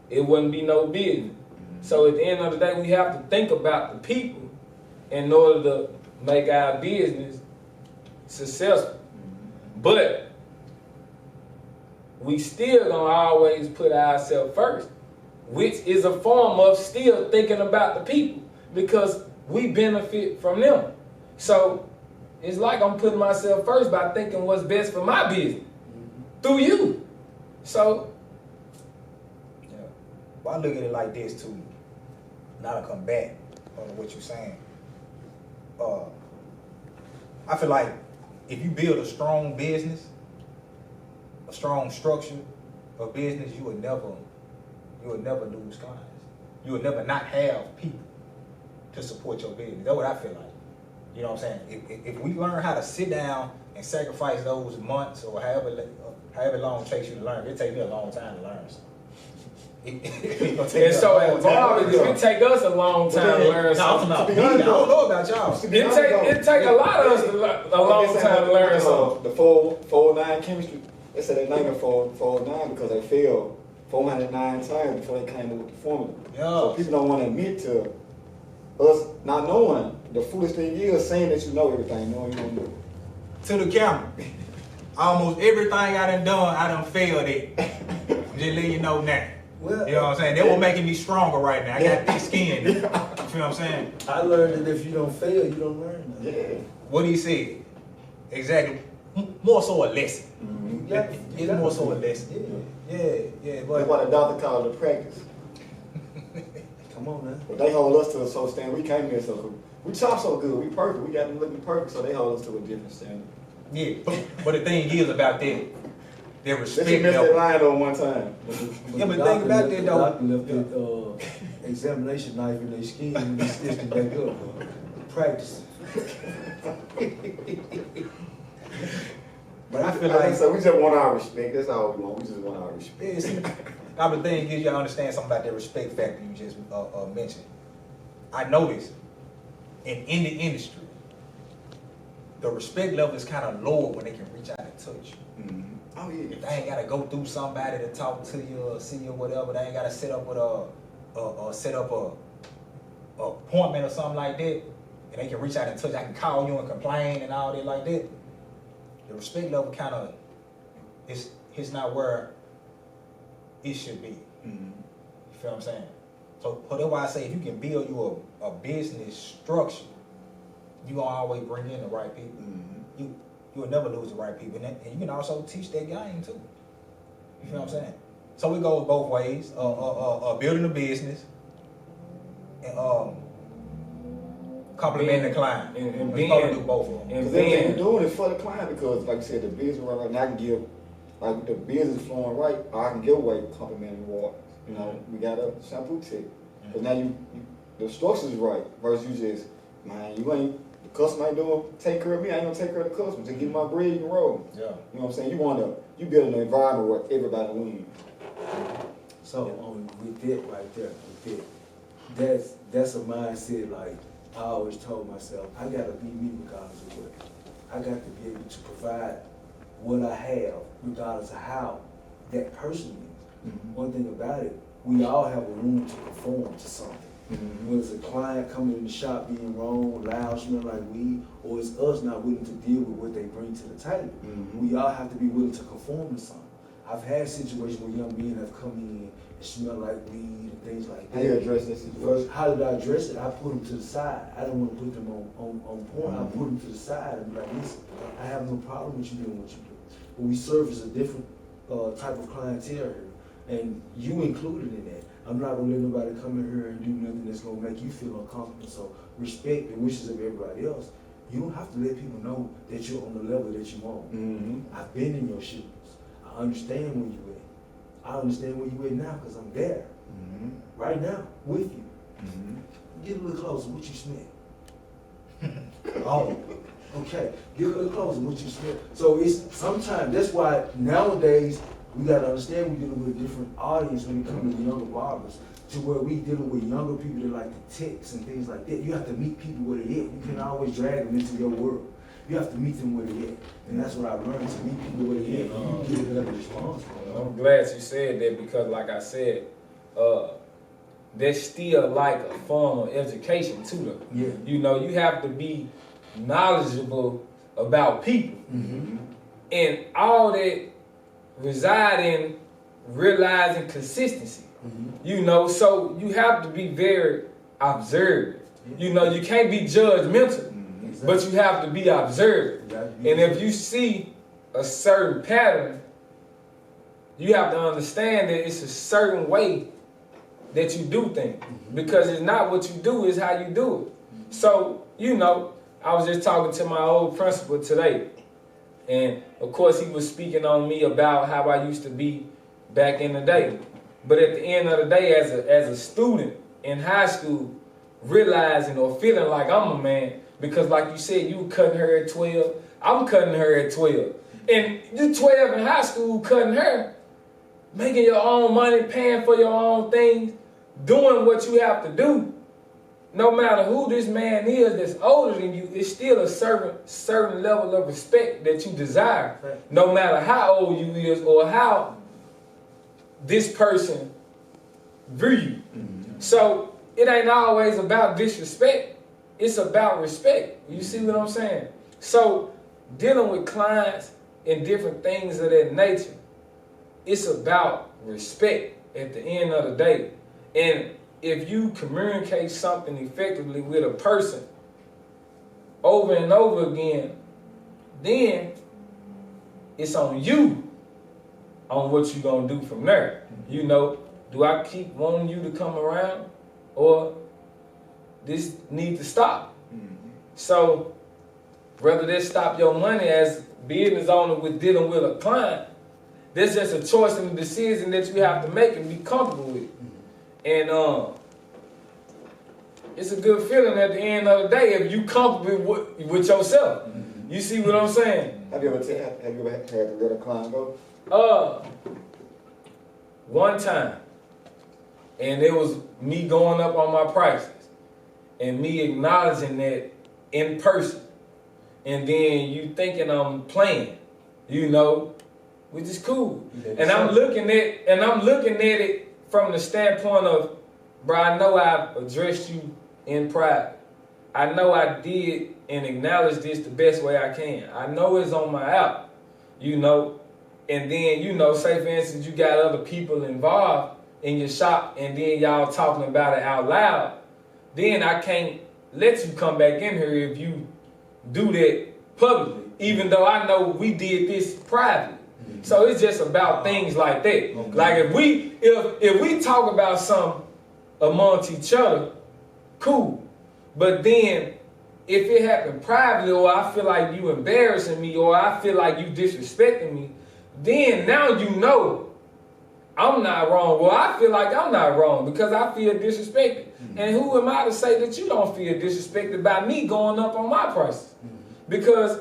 it wouldn't be no business. So at the end of the day, we have to think about the people in order to make our business successful. But we still gonna always put ourselves first, which is a form of still thinking about the people because we benefit from them. So it's like I'm putting myself first by thinking what's best for my business through you. So, yeah. Well, I look at it like this too. Not to combat what you're saying. I feel like if you build a strong business, a strong structure of business, you would never lose clients. You would never not have people to support your business. That's what I feel like. You know what I'm saying? If we learn how to sit down and sacrifice those months or however long it takes you to learn, it takes me a long time to learn something. And so as barbers, it take us a long time to learn something. I don't know about y'all. It take a lot of us a long time to learn something. The 409 chemistry, they said they named it 409 because they failed 409 times before they came up with the formula. Yeah. So people don't want to admit to us not knowing. The foolish thing is saying that you know everything, knowing you don't know. To the camera. Almost everything I done failed at. Just letting you know now. Well, you know what I'm saying? They were making me stronger right now. I got thick skin. You feel what I'm saying? I learned that if you don't fail, you don't learn. Yeah. What he said. Exactly. More so a lesson. Mm-hmm. It's more so a lesson. Yeah. That's why the doctor called it practice. Come on now. But they hold us to a so standard. We came here so good. We talk so good. We perfect. We got them looking perfect, so they hold us to a different standard. Yeah. But the thing is about that, their respect They missed that level. line on one time. Yeah, but think about that though. Doctor left that examination knife in their skin and they stitched it back up. Practice. But I feel like so we just want our respect. That's all we want. We just want our respect. yeah, see, now the thing is, you gotta understand something about that respect factor you just mentioned. I noticed in the industry, the respect level is kind of lower when they can reach out and touch you. Mm-hmm. Oh yeah. If they ain't gotta go through somebody to talk to you or see you or whatever, they ain't gotta set up with a appointment or something like that, and they can reach out and touch. I can call you and complain and all that like that. The respect level kind of it's not where it should be. Mm-hmm. You feel what I'm saying? So that's why I say if you can build you a business structure, you gonna always bring in the right people. Mm-hmm. You will never lose the right people, and you can also teach that game too. You feel what I'm saying? So it goes both ways. Building a business and complimenting the client. And we supposed to do both of them. and Because everything then you're doing is for the client because, like you said, the business right now, I can give, like the business flowing right, I can give away complimentary water. You know, we got a shampoo tip. But now the structure's right versus you just, man, the customer ain't doing, take care of me, I ain't gonna take care of the customer. Just give my bread, you can roll. Yeah. You know what I'm saying? You build an environment where everybody wins. So with that right there, that's a mindset. Like I always told myself, I gotta be me regardless of what. I got to be able to provide what I have regardless of how that person is. Mm-hmm. One thing about it, we all have a room to perform to something. Mm-hmm. Whether it's a client coming in the shop being wrong, loud, smelling like weed, or it's us not willing to deal with what they bring to the table. Mm-hmm. We all have to be willing to conform to something. I've had situations where young men have come in and smell like weed and things like that. How you address this situation? First, how did I address it? I put them to the side. I don't want to put them on point. I put them to the side and be like, listen, I have no problem with you doing what you do. But we service a different type of clientele here, and you included in that. I'm not gonna let nobody come in here and do nothing that's gonna make you feel uncomfortable. So respect the wishes of everybody else. You don't have to let people know that you're on the level that you want. Mm-hmm. I've been in your shoes. I understand where you at. I understand where you at now because I'm there. Mm-hmm. Right now, with you. Mm-hmm. Get a little closer, what you smell? Oh. Okay, get a little closer, what you smell? So it's sometimes, that's why nowadays, we gotta understand we're dealing with a different audience when it comes to younger barbers, to where we dealing with younger people that like the texts and things like that. You have to meet people where they at. You can't always drag them into your world. You have to meet them where they at. And that's what I learned, to meet people where they at. You give them a response. I'm glad you said that because, like I said, there's still like a form of education to them. Yeah. You know, you have to be knowledgeable about people. Mm-hmm. And all that reside in realizing consistency. You know, so you have to be very observant. You know, you can't be judgmental, but you have to be observant. And if you see a certain pattern, you have to understand that it's a certain way that you do things. Because it's not what you do, it's how you do it. So, you know, I was just talking to my old principal today. And of course he was speaking on me about how I used to be back in the day. But at the end of the day, as a student in high school, realizing or feeling like I'm a man, because like you said, you were cutting her at 12, I'm cutting her at 12. And you 12 in high school cutting her, making your own money, paying for your own things, doing what you have to do. No matter who this man is that's older than you, it's still a certain level of respect that you desire. Right. No matter how old you is or how this person view you. So it ain't always about disrespect. It's about respect. You see what I'm saying? So dealing with clients and different things of that nature, it's about respect at the end of the day. And if you communicate something effectively with a person over and over again, then it's on you on what you're going to do from there. You know, do I keep wanting you to come around or this need to stop? So whether they stop your money as business owner with dealing with a client, that's just a choice and a decision that you have to make and be comfortable with. And it's a good feeling at the end of the day if you comfortable with yourself. You see what I'm saying? Have you ever had to let a client go? One time. And it was me going up on my prices and me acknowledging that in person. And then you thinking I'm playing, you know, which is cool. And I'm looking at it from the standpoint of, bro, I know I've addressed you in private. I know I did and acknowledge this the best way I can. I know it's on my app, you know. And then, you know, say for instance, you got other people involved in your shop and then y'all talking about it out loud. Then I can't let you come back in here if you do that publicly, even though I know we did this privately. So it's just about things like that. Okay. Like if we talk about something amongst each other, cool. But then if it happened privately, or I feel like you embarrassing me, or I feel like you disrespecting me, then now you know I'm not wrong. Well, I feel like I'm not wrong because I feel disrespected. And who am I to say that you don't feel disrespected by me going up on my prices? Because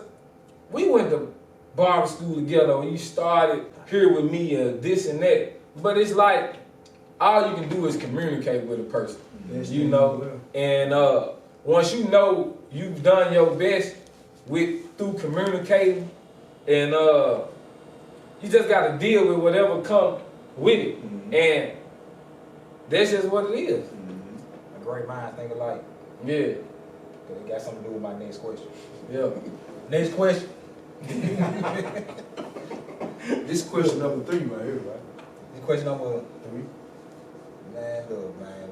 we went to barber school together, or you started here with me, this and that. But it's like all you can do is communicate with a person, you know. And once you know you've done your best through communicating, and you just got to deal with whatever comes with it, and that's just what it is. A great mind think alike. Yeah. It got something to do with my next question. Yeah. Next question. This question number 3 right here, right? This question number 3. Man, look, man,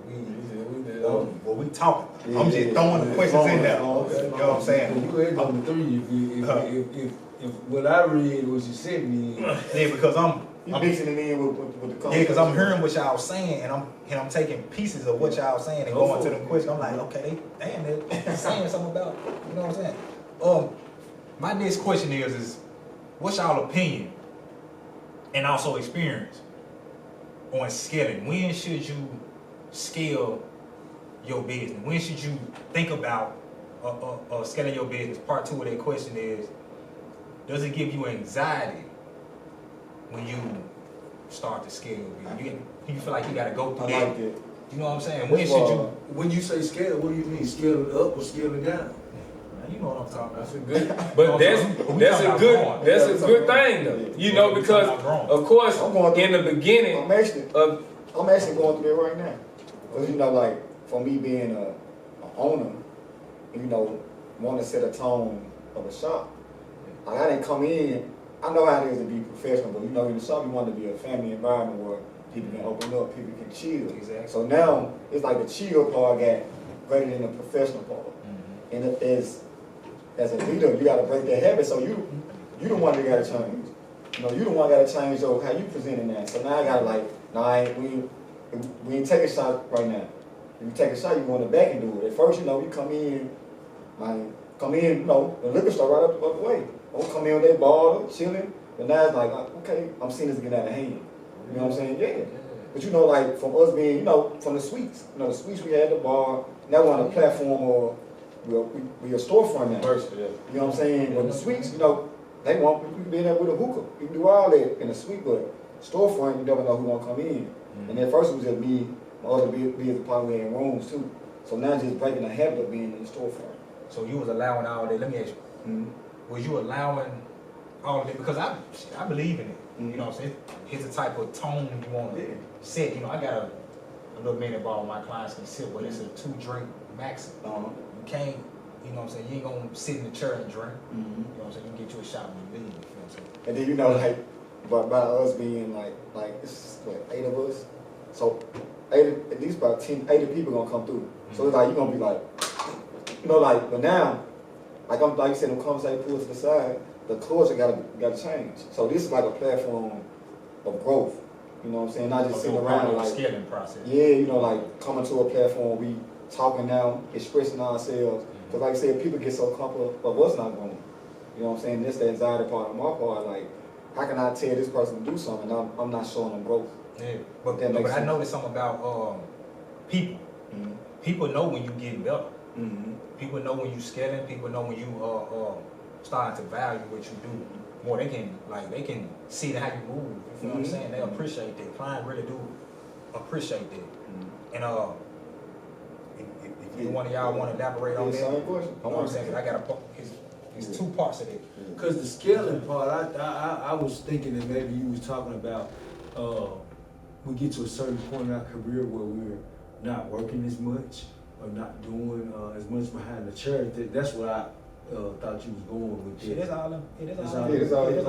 we talking. Yeah, I'm just throwing the questions in there. Okay. You know what I'm saying? You go ahead number 3 if what I read was you sent me. Yeah, because I'm mixing it in with the conversation. Yeah, because I'm hearing what y'all saying, and I'm taking pieces of what y'all saying and going to the question. I'm like, okay, they're saying something about, you know what I'm saying? My next question is what's y'all opinion and also experience on scaling? When should you scale your business? When should you think about scaling your business? Part 2 of that question is, does it give you anxiety when you start to scale your business? You feel like you got to go through that? I like it. You know what I'm saying? When should you? When you say scale, what do you mean? Scale it up or scale it down? You know what I'm talking about. That's a good, but that's a good thing though. You know, because of course in the beginning, I'm actually going through that right now. Because you know, like for me being an owner, you know, want to set a tone of a shop. Like, I didn't come in I know how it is to be professional, but you know, in the shop, you want to be a family environment where people can open up, people can chill. Exactly. So now, it's like the chill part got greater than the professional part. And as a leader, you got to break that habit. So you the one that got to change. You know, you the one got to change how you presenting that. So now I got to like, we ain't take a shot right now. If you take a shot, you go in the back and do it. At first, you know, you come in, you know, the liquor store right up the way. Don't come in with that bottle, chilling. But now it's like, okay, I'm seeing this get out of hand. You know what I'm saying? Yeah. But you know, like from us being, you know, from the suites. You know, the suites we had the bar. Now we're on a platform or we a storefront now. You know what I'm saying? But the suites, you know, they want you can be in there with a hookah. You can do all that in the suite, but storefront, you never know who gonna come in. And at first it was just me, my other business partner, we in rooms too. So now just breaking the habit of being in the storefront. So you was allowing all that. Let me ask you, was you allowing all of it? Because I believe in it. You know what I'm saying? It's the type of tone you want to set. You know, I got a little mini bar my clients can sit, but it's a 2-drink maximum. You can't, you know what I'm saying? You ain't gonna sit in the chair and drink. You know what I'm saying? You can get you a shot when you leave. You know what I'm saying? And then you know, like, by us being like it's what, 8 of us. So at least about 80 people gonna come through. So it's like you gonna be like, you know, like, but now, like you said, them conversations pulled to the side, the culture gotta change. So this is like a platform of growth. You know what I'm saying? Not just sitting around like scaling process. Yeah, you know, like coming to a platform, we talking now, expressing ourselves. Because like I said, people get so comfortable of what's not going. You know what I'm saying? That's the anxiety part on my part. Like, how can I tell this person to do something and I'm not showing them growth? Yeah, but I noticed something about people. People know when you getting better. People know when you scaling. People know when you starting to value what you do more. They can see how you move. You know what I'm saying? They appreciate that. Clients really do appreciate that. And if one of y'all want to elaborate on that, you know what I'm saying? 'Cause I got it's 2 parts of it. Because the scaling part, I was thinking that maybe you was talking about we get to a certain point in our career where we're not working as much or not doing as much behind the chair. That's what I thought you was going with. It is all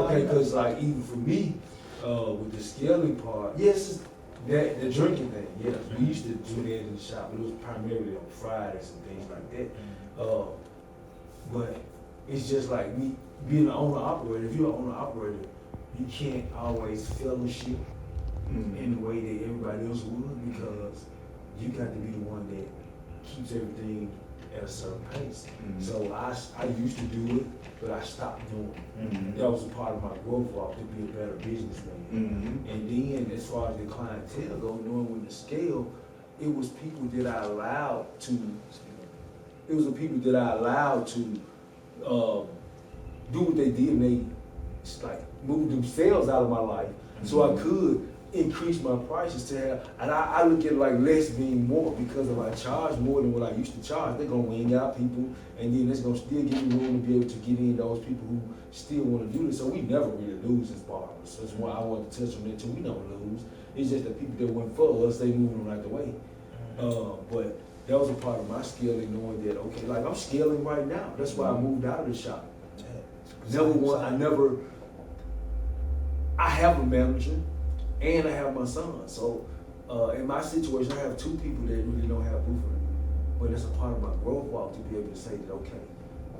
Okay, because like even for me, with the scaling part, yes, that the drinking thing, yes, we used to do that in the shop, but it was primarily on Fridays and things like that. But it's just like me being an owner-operator. If you're an owner-operator, you can't always fellowship in the way that everybody else would, because you got to be the one that keeps everything at a certain pace. So I used to do it, but I stopped doing it. That was a part of my growth walk, to be a better businessman. And then as far as the clientele go, knowing when to scale, it was people that I allowed to do what they did, and they like move themselves out of my life, so I could increase my prices to have, and I look at it like less being more, because if I charge more than what I used to charge, they're gonna wing out people, and then it's gonna still give me room to be able to get in those people who still want to do this. So we never really lose as barbers. So that's why I want to touch on that too. We don't lose. It's just the people that went for us, they moving right the way. But that was a part of my scaling, knowing that, okay, like I'm scaling right now. That's why I moved out of the shop. I have a manager and I have my son. So in my situation, I have 2 people that really don't have buffering. But it's a part of my growth walk to be able to say that, okay,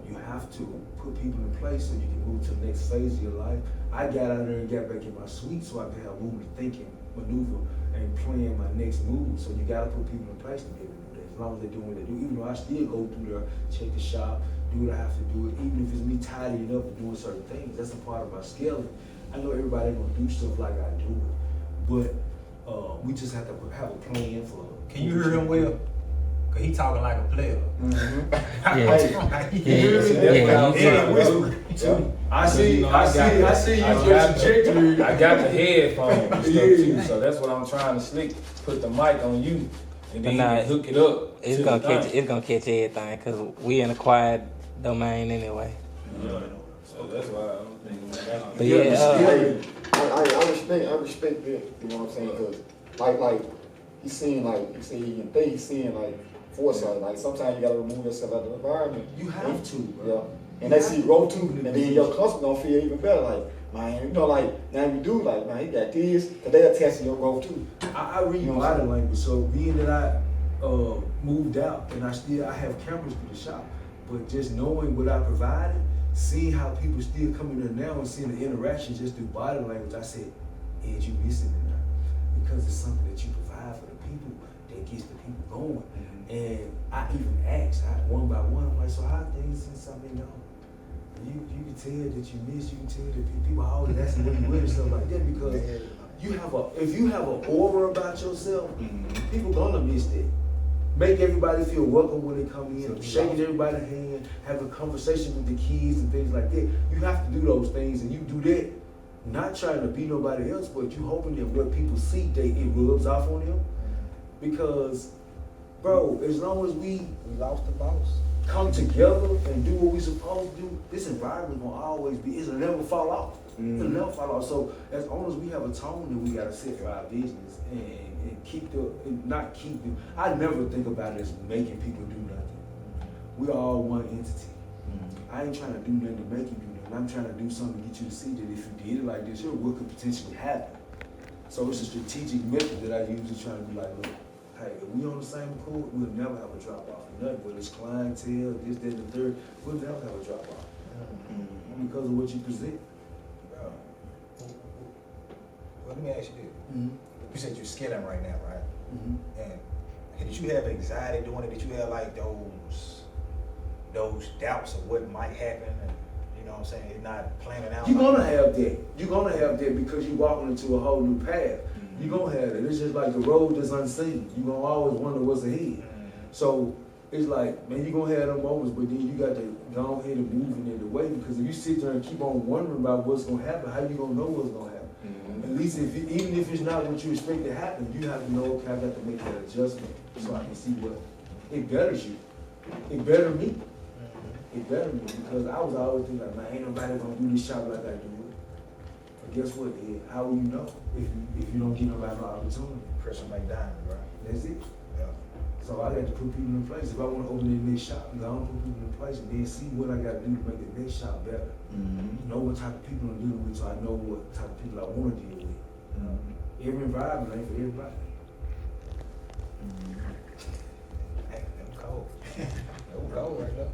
you have to put people in place so you can move to the next phase of your life. I got out there and got back in my suite so I could have room to think and maneuver and plan my next move. So you gotta put people in place to be able to do that, as long as they're doing what they do. Even though I still go through there, check the shop, do what I have to do, even if it's me tidying up and doing certain things. That's a part of my scaling. I know everybody ain't gonna do stuff like I do it, but we just have to have a plan for. Can you hear him well? Cause he talking like a player. I see you trajectory. I got the headphones and stuff too, so that's what I'm trying to put the mic on you, and then you can hook it up. It's gonna catch everything, cause we in a quiet domain anyway. So that's why I'm thinking. But yeah, I respect that. You know what I'm saying? Cause like he's seeing like foresight. Like sometimes you gotta remove yourself out of the environment. You have to, bro. Yeah. And they see growth too, and then your customer gonna feel even better. Like, man, you know, like, now you do, like, man, he got this, because they attest to your growth too. I read You know what body I'm saying? language, so being that I moved out and I have cameras for the shop, but just knowing what I provided, seeing how people still come in there now and seeing the interaction just through body language, I said, Ed, you missing it now. Because it's something that you provide for the people that gets the people going. And I even asked, one by one, I'm like, so how things since I've been gone? You can tell that you miss, you can tell that people are always asking what you with and stuff like that, because if you have an aura about yourself, people gonna miss that. Make everybody feel welcome when they come in, shaking everybody's hand, have a conversation with the kids and things like that. You have to do those things, and you do that not trying to be nobody else, but you hoping that what people see, it rubs off on them. Because, bro, as long as we lost the boss. come together and do what we supposed to do, this environment gonna always be, it'll never fall off. It'll never fall off. So as long as we have a tone that we gotta set for our business and not keep the, I never think about it as making people do nothing. We are all one entity. I ain't trying to do nothing to make you do nothing. I'm trying to do something to get you to see that if you did it like this, here, what could potentially happen. So it's a strategic method that I use to try to be like, look, hey, if we on the same accord, we'll never have a drop off. Nothing, whether it's clientele, this, that, and the third, we'll never have a drop off. Because of what you present. Well, let me ask you this. You said you're scaling right now, right? And did you have anxiety doing it? Did you have like those doubts of what might happen? And, you know what I'm saying? You're not planning out. You're gonna have that. You're gonna have that because you're walking into a whole new path. You're gonna have it. It's just like the road that's unseen. You're gonna always wonder what's ahead. So it's like, man, you're gonna have them moments, but then you got to go ahead and move in the way, because if you sit there and keep on wondering about what's gonna happen, how you gonna know what's gonna happen? At least even if it's not what you expect to happen, you have to know, okay, I got to make that adjustment so I can see what it betters you. It bettered me. It bettered me, because I was always thinking like, man, ain't nobody gonna do this shop like I do it. But guess what, Ed? How will you know if you don't get nobody no opportunity? Pressure make diamond, right? That's it. Yeah. So I got to put people in place. If I want to open the next shop, I don't put people in place and then see what I got to do to make the next shop better. Know what type of people I'm dealing with, so I know what type of people I want to deal with. Every environment ain't for everybody. Hey, that was cold. That was cold right there.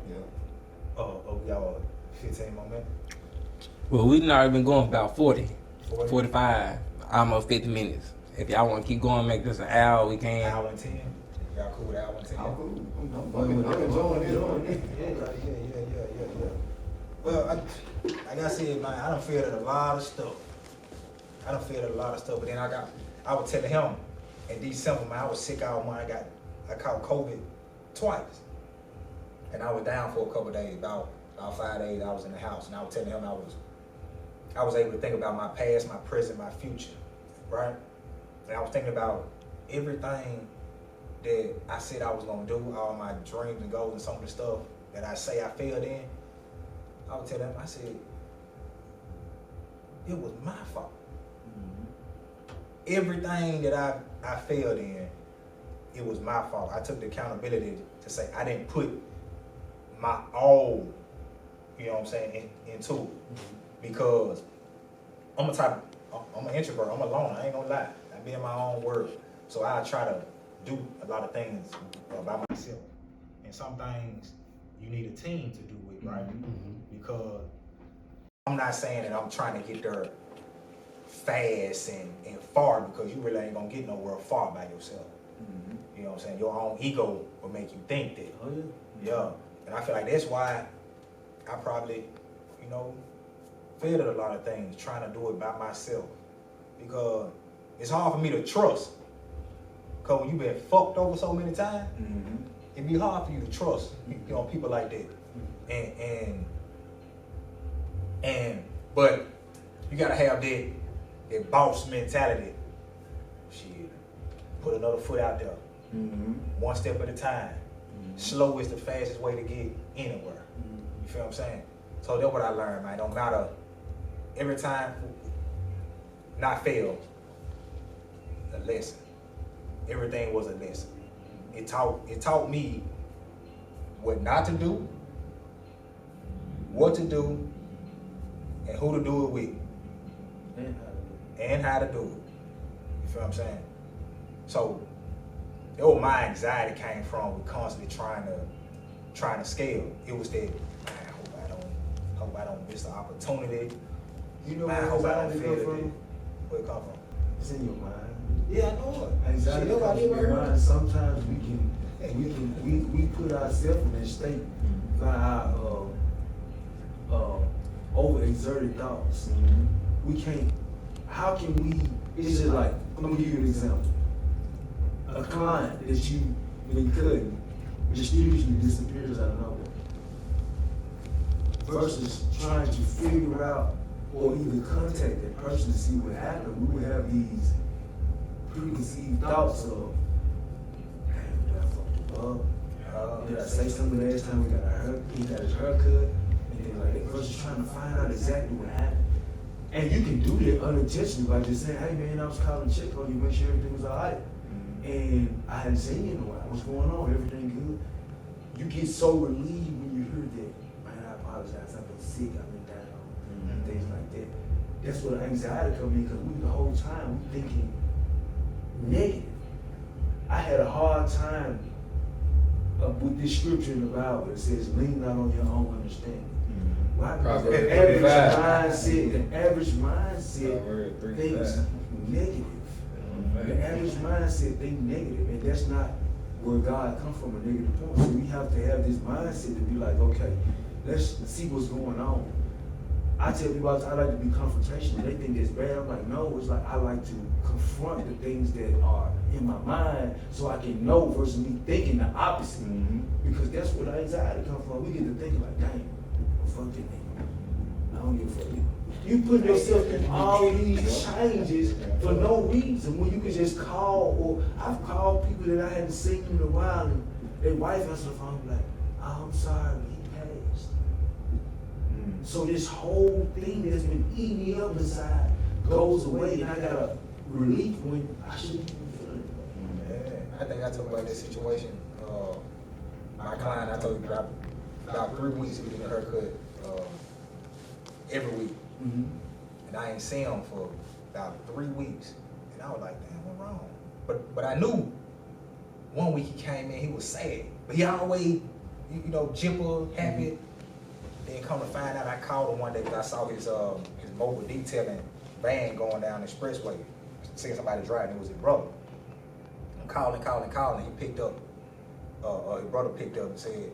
Yeah. Oh, y'all 15 more minutes? Well, we've already been going about 40, 45, almost 50 minutes. If y'all want to keep going, make this an hour, we can. Hour and 10? Y'all cool with hour and 10? I'm cool. I'm enjoying it. Yeah. Well, like I said, man, I done figured out a lot of stuff. But then I was telling him in December, man, I was sick all month. I caught COVID twice. And I was down for a couple of days, about 5 days I was in the house. And I was telling him I was able to think about my past, my present, my future, right? And I was thinking about everything that I said I was gonna do, all my dreams and goals and some of the stuff that I say I failed in. I would tell them, I said, it was my fault. Everything that I failed in, it was my fault. I took the accountability to say I didn't put my all, you know what I'm saying, into it. Because I'm an introvert, I'm a loner, I ain't gonna lie. I be in my own world. So I try to do a lot of things by myself. And some things you need a team to do it, right? Because I'm not saying that I'm trying to get there fast and far, because you really ain't gonna get nowhere far by yourself. You know what I'm saying? Your own ego will make you think that. Oh yeah. Yeah. And I feel like that's why I probably, failed at a lot of things, trying to do it by myself. Because it's hard for me to trust. Because when you've been fucked over so many times, it'd be hard for you to trust, people like that. But you gotta have that boss mentality. Shit, put another foot out there. One step at a time. Slow is the fastest way to get anywhere. You feel what I'm saying? So that's what I learned, man. Don't matter. Every time, not fail, a lesson. Everything was a lesson. It taught me what not to do, what to do, and who to do it with, and how to do it. You feel what I'm saying? So, that was my anxiety came from with constantly trying to scale. It was that, man, I hope I don't miss the opportunity. You know Man, I where hope I anxiety don't feel come it. from? Where it come from? It's in your mind. Yeah, I know it. Anxiety Shit, comes nobody from ever your heard mind. Sometimes we put ourselves in that state by our overexerted thoughts. We can't. How can we? It's just like, I'm gonna give you an example. A client that you've been cutting mysteriously disappears out of nowhere. Versus trying to figure out or even contact that person to see what happened, we would have these preconceived thoughts of, damn, did I fuck him up? Did I say something last time he got his haircut? And then like that versus trying to find out exactly what happened. And you can do that unintentionally by just saying, hey man, I was calling to check on you, make sure everything was all right. And I hadn't seen you in a while. What's going on? Everything good? You get so relieved when you hear that. Man, I apologize. I've been sick. I've been down. And things like that. That's where the anxiety comes in because the whole time we thinking negative. I had a hard time with this scripture in the Bible that says, lean not on your own understanding. Why? Because the average mindset thinks negative. The average mindset think negative, and that's not where God comes from, a negative point. So we have to have this mindset to be like, okay, let's see what's going on. I tell people I like to be confrontational. They think it's bad. I'm like, no, it's like I like to confront the things that are in my mind so I can know versus me thinking the opposite. Because that's where the anxiety comes from. We get to thinking like, dang, fuck that nigga. I don't give a fuck. You put yourself in all these changes for no reason when you could just call, or I've called people that I hadn't seen in a while and their wife answers the phone like, oh, I'm sorry, he passed. So this whole thing that's been eating me up inside goes away and I got a relief when I shouldn't even feel it. Yeah, I think I told about this situation. My client, I told you about 3 weeks we did a haircut every week. And I ain't seen him for about 3 weeks. And I was like, damn, what's wrong? But I knew 1 week he came in, he was sad. But he always, jipper, happy. Then come to find out, I called him one day because I saw his mobile detailing van going down the expressway. Seeing somebody driving, it was his brother. I'm calling. He picked up, his brother picked up and said,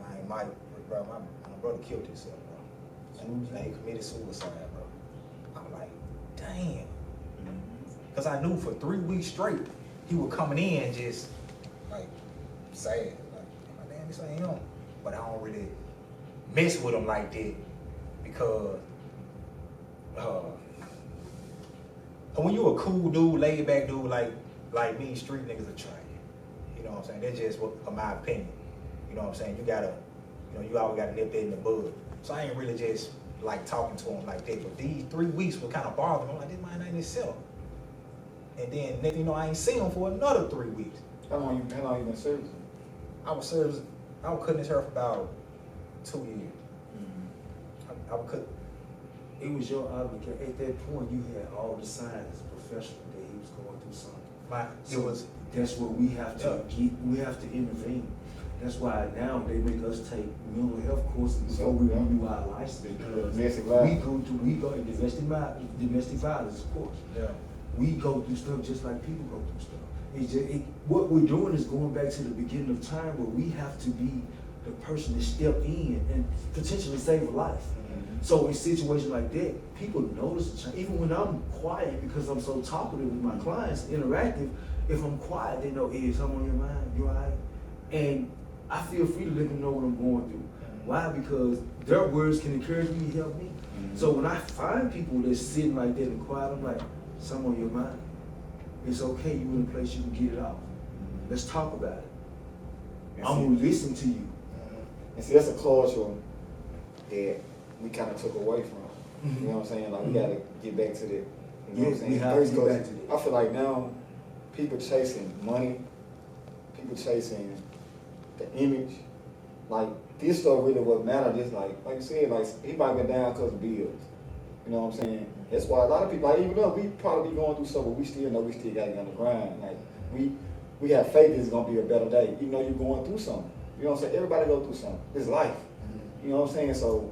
man, Mike, bro, my brother killed himself, bro. And he committed suicide, bro. I'm like, damn. Because I knew for 3 weeks straight, he was coming in just, like, sad. Like, damn, this ain't him. But I don't really mess with him like that because when you a cool dude, laid back dude like me, street niggas are trying. You know what I'm saying? That's just my opinion. You know what I'm saying? You gotta, you always gotta nip that in the bud. So I ain't really just like talking to him like that. But these 3 weeks were kind of bothering me. I'm like, this man ain't himself. And then next thing you know, I ain't seen him for another 3 weeks. How long you been servicing? I was cutting his hair for about 2 years. I would cut. It was your obligation. At that point, you had all the signs as a professional that he was going through something. That's what we have to get. We have to intervene. That's why now they make us take mental health courses before we renew our license. Because we go in domestic violence, of course. Yeah. We go through stuff just like people go through stuff. It's just, what we're doing is going back to the beginning of time where we have to be the person to step in and potentially save a life. So in situations like that, people notice the change. Even when I'm quiet because I'm so talkative with my clients, interactive, if I'm quiet, they know, hey, something on your mind, you all right? And I feel free to let them know what I'm going through. Why? Because their words can encourage me to help me. So when I find people that's sitting like that and quiet, I'm like, something on your mind. It's okay, you in a place you can get it out. Let's talk about it. I'm gonna listen to you. And see, that's a culture that we kind of took away from. You know what I'm saying? Like, we got to get back to that. You know what I'm saying? We have to get back to that. I feel like now, people chasing money, people chasing the image, like this stuff really what matters. Just like you said, like he might been down because of bills. You know what I'm saying? That's why a lot of people, like even though we probably be going through stuff, but we still know we still got to get on the grind. Like we have faith it's gonna be a better day, even though you're going through something. You know what I'm saying? Everybody go through something. It's life. You know what I'm saying? So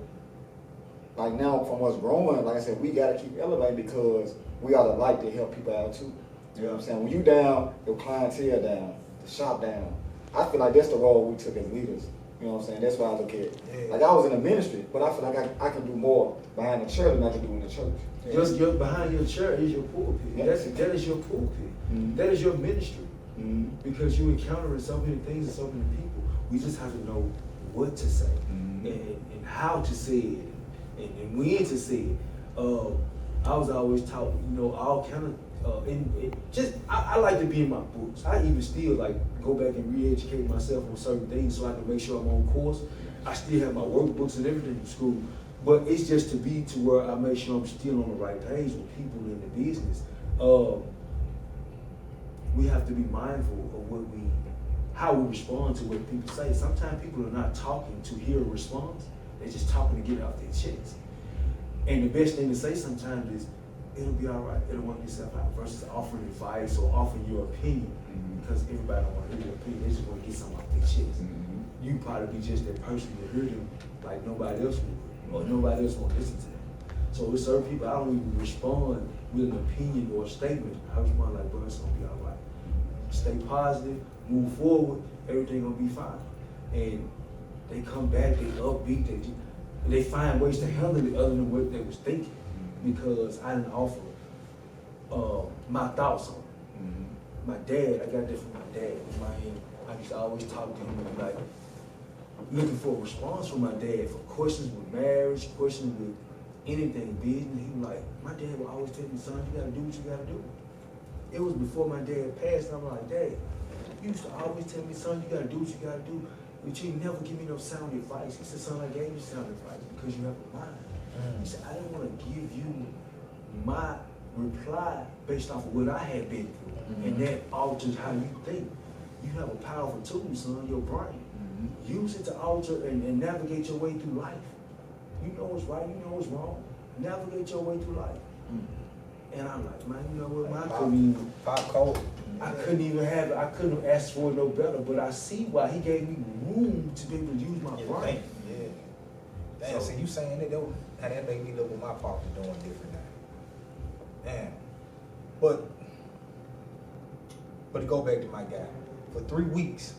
like now from us growing, like I said, we gotta keep elevating because we are the light to help people out too. You know what I'm saying? When you down, your clientele down, the shop down. I feel like that's the role we took as leaders. You know what I'm saying? That's why I look at it. Yeah. Like I was in the ministry, but I feel like I can do more behind the chair than I can do in the church. Just behind your chair is your pulpit. Yeah. That is your pulpit. That is your ministry. Because you encounter so many things and so many people. We just have to know what to say and how to say it and when to say it. I was always taught, all kind of, I like to be in my books. I even still like go back and re-educate myself on certain things so I can make sure I'm on course. I still have my workbooks and everything in school, but it's just to be to where I make sure I'm still on the right page with people in the business. We have to be mindful of how we respond to what people say. Sometimes people are not talking to hear a response; they're just talking to get it off their chest. And the best thing to say sometimes is, "It'll be all right. It'll work itself out." Versus offering advice or offering your opinion, because everybody don't want to hear your opinion. They just want to get something off their chest. You probably be just that person to hear them like nobody else would, or nobody else won't listen to them. So with certain people, I don't even respond with an opinion or a statement. I respond like, "Bro, it's gonna be all right. Stay positive, move forward. Everything gonna be fine." And they come back, they upbeat, they find ways to handle it other than what they was thinking, because I didn't offer my thoughts on it. My dad, I got that from my dad. I used to always talk to him and be like, looking for a response from my dad for questions with marriage, questions with anything business. He was like, my dad would always tell me, "Son, you gotta do what you gotta do." It was before my dad passed, and I'm like, "Dad, you used to always tell me, son, you gotta do what you gotta do, but you never give me no sound advice." He said, "Son, I gave you sound advice because you have a mind." He said, "I didn't want to give you my reply based off of what I had been through, and that alters how you think. You have a powerful tool, son, your brain. Use it to alter and navigate your way through life. You know what's right, you know what's wrong. Navigate your way through life." And I'm like, "Man, you know what, man, I couldn't even have it. I couldn't ask for it no better, but I see why he gave me room to be able to use my brain." Damn, so you saying that, how that made me look what my partner doing different now. Damn. But to go back to my guy, for 3 weeks,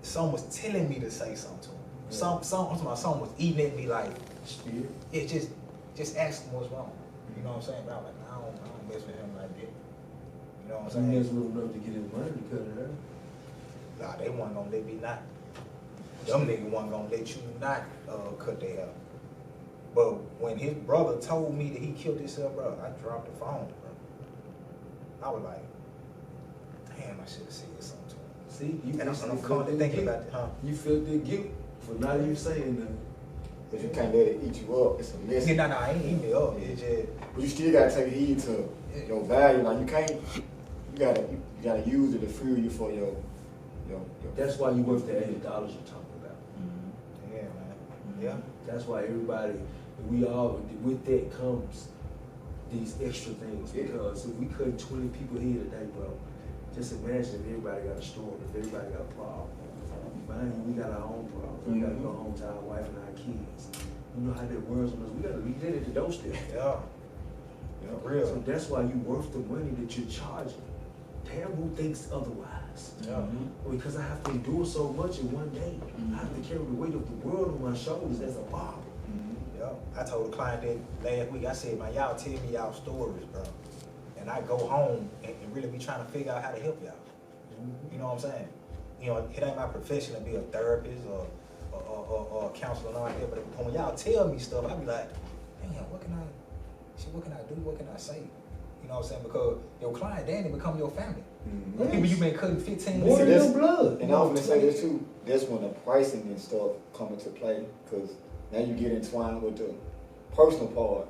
someone was telling me to say something to him. Someone was eating at me like, Spirit. yeah, just ask him what's wrong. You know what I'm saying? But I was like, I don't mess with him like that. You know what I'm saying? He mess with him enough to get his money to cut it out. Nah, they wasn't gonna let me not. Them niggas wasn't gonna let you not cut their hair. But when his brother told me that he killed himself, bro, I dropped the phone, bro. I was like, damn, I should have said something to him. See, you And I'm calling thinking about it, huh? You felt the guilt for not even saying that. But you can't let it eat you up. It's a lesson. Nah, I ain't eating it up. It's just, But you still gotta take heed to your value. Like you gotta use it to fuel you for your. That's why you worth the $80 you're talking about. yeah, man. Yeah. That's why everybody, we all, with that comes these extra things. Because if we cut 20 people here today, bro, just imagine if everybody got a story, if everybody got a problem. Man, we got our own problems. We gotta go home to our wife and our kids. You know how that works on us. We gotta leave that at the doorstep. Yeah. Real. So that's why you worth the money that you're charging. Damn, who thinks otherwise? Yeah. Because I have to endure so much in one day. I have to carry the weight of the world on my shoulders as a barber. Yeah. I told the client that last week, I said, "Man, y'all tell me y'all stories, bro. And I go home and really be trying to figure out how to help y'all." You know what I'm saying? You know, it ain't my profession to be a therapist or a counselor and all that, but when y'all tell me stuff, I be like, "Damn, what can I do? What can I say?" You know what I'm saying? Because your client, Danny, become your family. People you've been cutting 15 More than that's- your blood. And I was gonna say this too. That's when the pricing and stuff come into play, because now you get entwined with the personal part.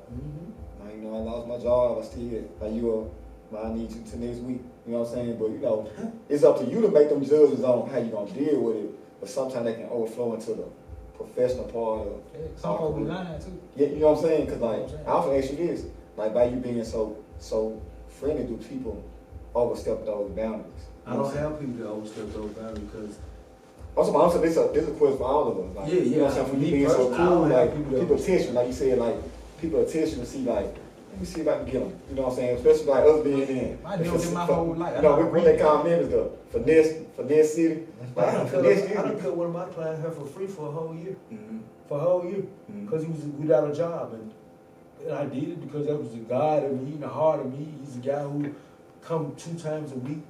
Like, you know, I lost my job. I still like I need you to next week. You know what I'm saying? But you know, it's up to you to make them judgments on how you gonna deal with it. but sometimes they can overflow into the professional part of. Some folks be lying too. Yeah, you know what I'm saying? Cause like, You know what I'm saying? I often ask you this, like by you being so friendly, do people overstep those boundaries? I don't have people that overstep those boundaries because Also, this is a question for all of us. Like, Yeah, you know what I'm saying? For me you being so personally, I cool, don't have like people that- people attention, like you said, like people attention to see, like, let me see if I can get them. You know what I'm saying? Especially like us being in. I knew them my whole life. You know, what they call men is the finesse city. I Like, done finesse cut one of my clients her for free for a whole year. Mhm. For a whole year. Mhm. Because he was without a job. And I did it because that was the God of me, the heart of me. He's a guy who come 2 times a week.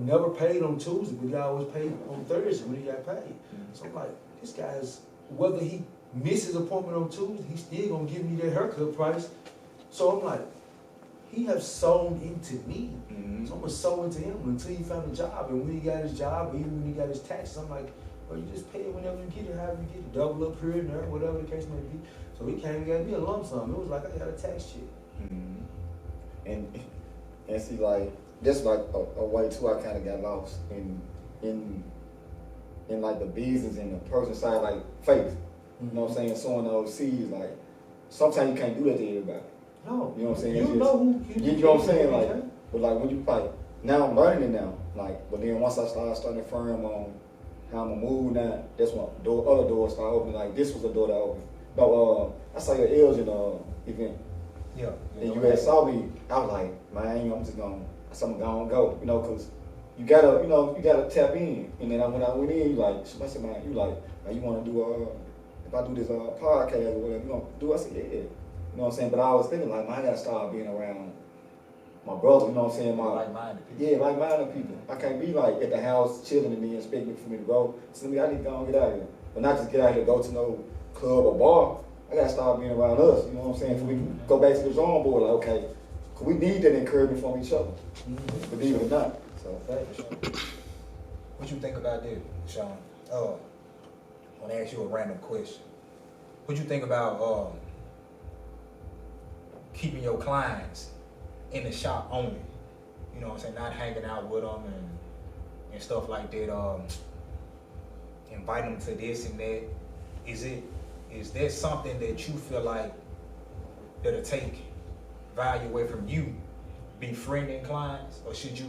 Never paid on Tuesday, but he always paid on Thursday when he got paid. So I'm like, this guy's, whether he misses appointment on Tuesday, he's still gonna give me that haircut price. So I'm like, he has sown into me. Mhm. So I'm gonna sow into him until he found a job. And when he got his job, even when he got his taxes, I'm like, well, you just pay it whenever you get it, however you get it. Double up here and there, whatever the case may be. So he came and got me a lump sum. It was like I got a tax check. Mhm. And see, like, that's like a way too. I kind of got lost in like the business and the person side, like faith. You know what I'm saying? Sowing those seeds, like sometimes you can't do that to everybody. No. You know what I'm saying? You It's know who you know what I'm saying? Like, but like when you like now I'm learning it now. Like, but then once I started firm on how I'm gonna move now, that's when other doors start opening. Like this was a door that opened. No, I saw your Elgin event. Yeah. And you had saw me, I was like, man, I'm just gonna, I'm gonna go, you know, cause you gotta tap in. And then when I went in, you like, somebody said, man, you like, man, you wanna do if I do this podcast or whatever, you gonna do? I said, yeah. You know what I'm saying? But I was thinking like, man, I gotta start being around my brother, you know what I'm saying? Like-minded people. Yeah, like-minded people. I can't be like at the house chilling and then expecting for me to go. So I need to go and get out of here. But not just get out here, go to no club or bar. I gotta start being around us, you know what I'm saying? So we can go back to the drawing board, like, okay, 'cause we need that encouragement from each other, believe it or not. So, What you think about that, Sean? I want to ask you a random question. What you think about keeping your clients in the shop only? You know what I'm saying? Not hanging out with them and stuff like that. Inviting them to this and that. Is there something that you feel like that'll take value away from you befriending clients, or should you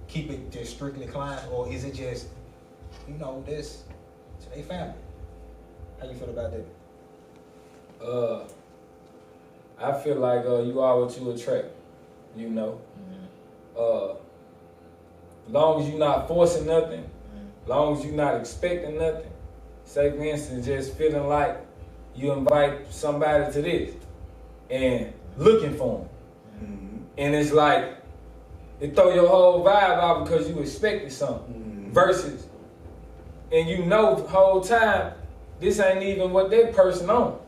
keep it just strictly clients, or is it just, this to their family? How you feel about that? I feel like you are what you attract, you know. Long as you're not forcing nothing, long as you're not expecting nothing. Say for instance, just feeling like you invite somebody to this and looking for them. And it's like, it throw your whole vibe out because you expected something. Versus, and you know the whole time, this ain't even what that person on.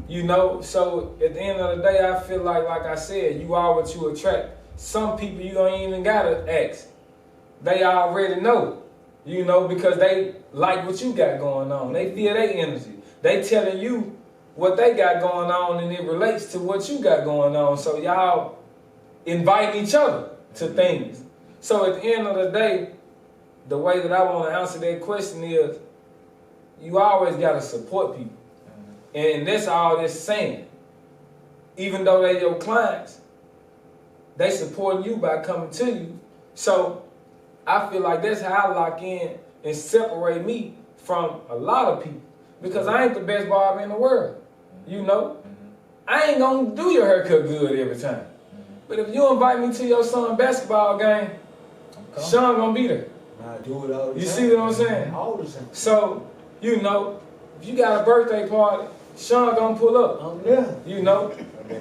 You know, so at the end of the day, I feel like I said, you are what you attract. Some people you don't even gotta ask. They already know, you know, because they like what you got going on. They feel their energy. They telling you what they got going on, and it relates to what you got going on. So y'all invite each other to things. So at the end of the day, the way that I want to answer that question is, you always gotta support people. And that's all it's saying. Even though they're your clients, they supporting you by coming to you. So I feel like that's how I lock in and separate me from a lot of people. Because I ain't the best barber in the world. You know? I ain't gonna do your haircut good every time. But if you invite me to your son's basketball game, Sean gonna be there. I do it all the time. You see what I'm saying? All the time. So, you know, if you got a birthday party, Sean gonna pull up. I'm there. You know?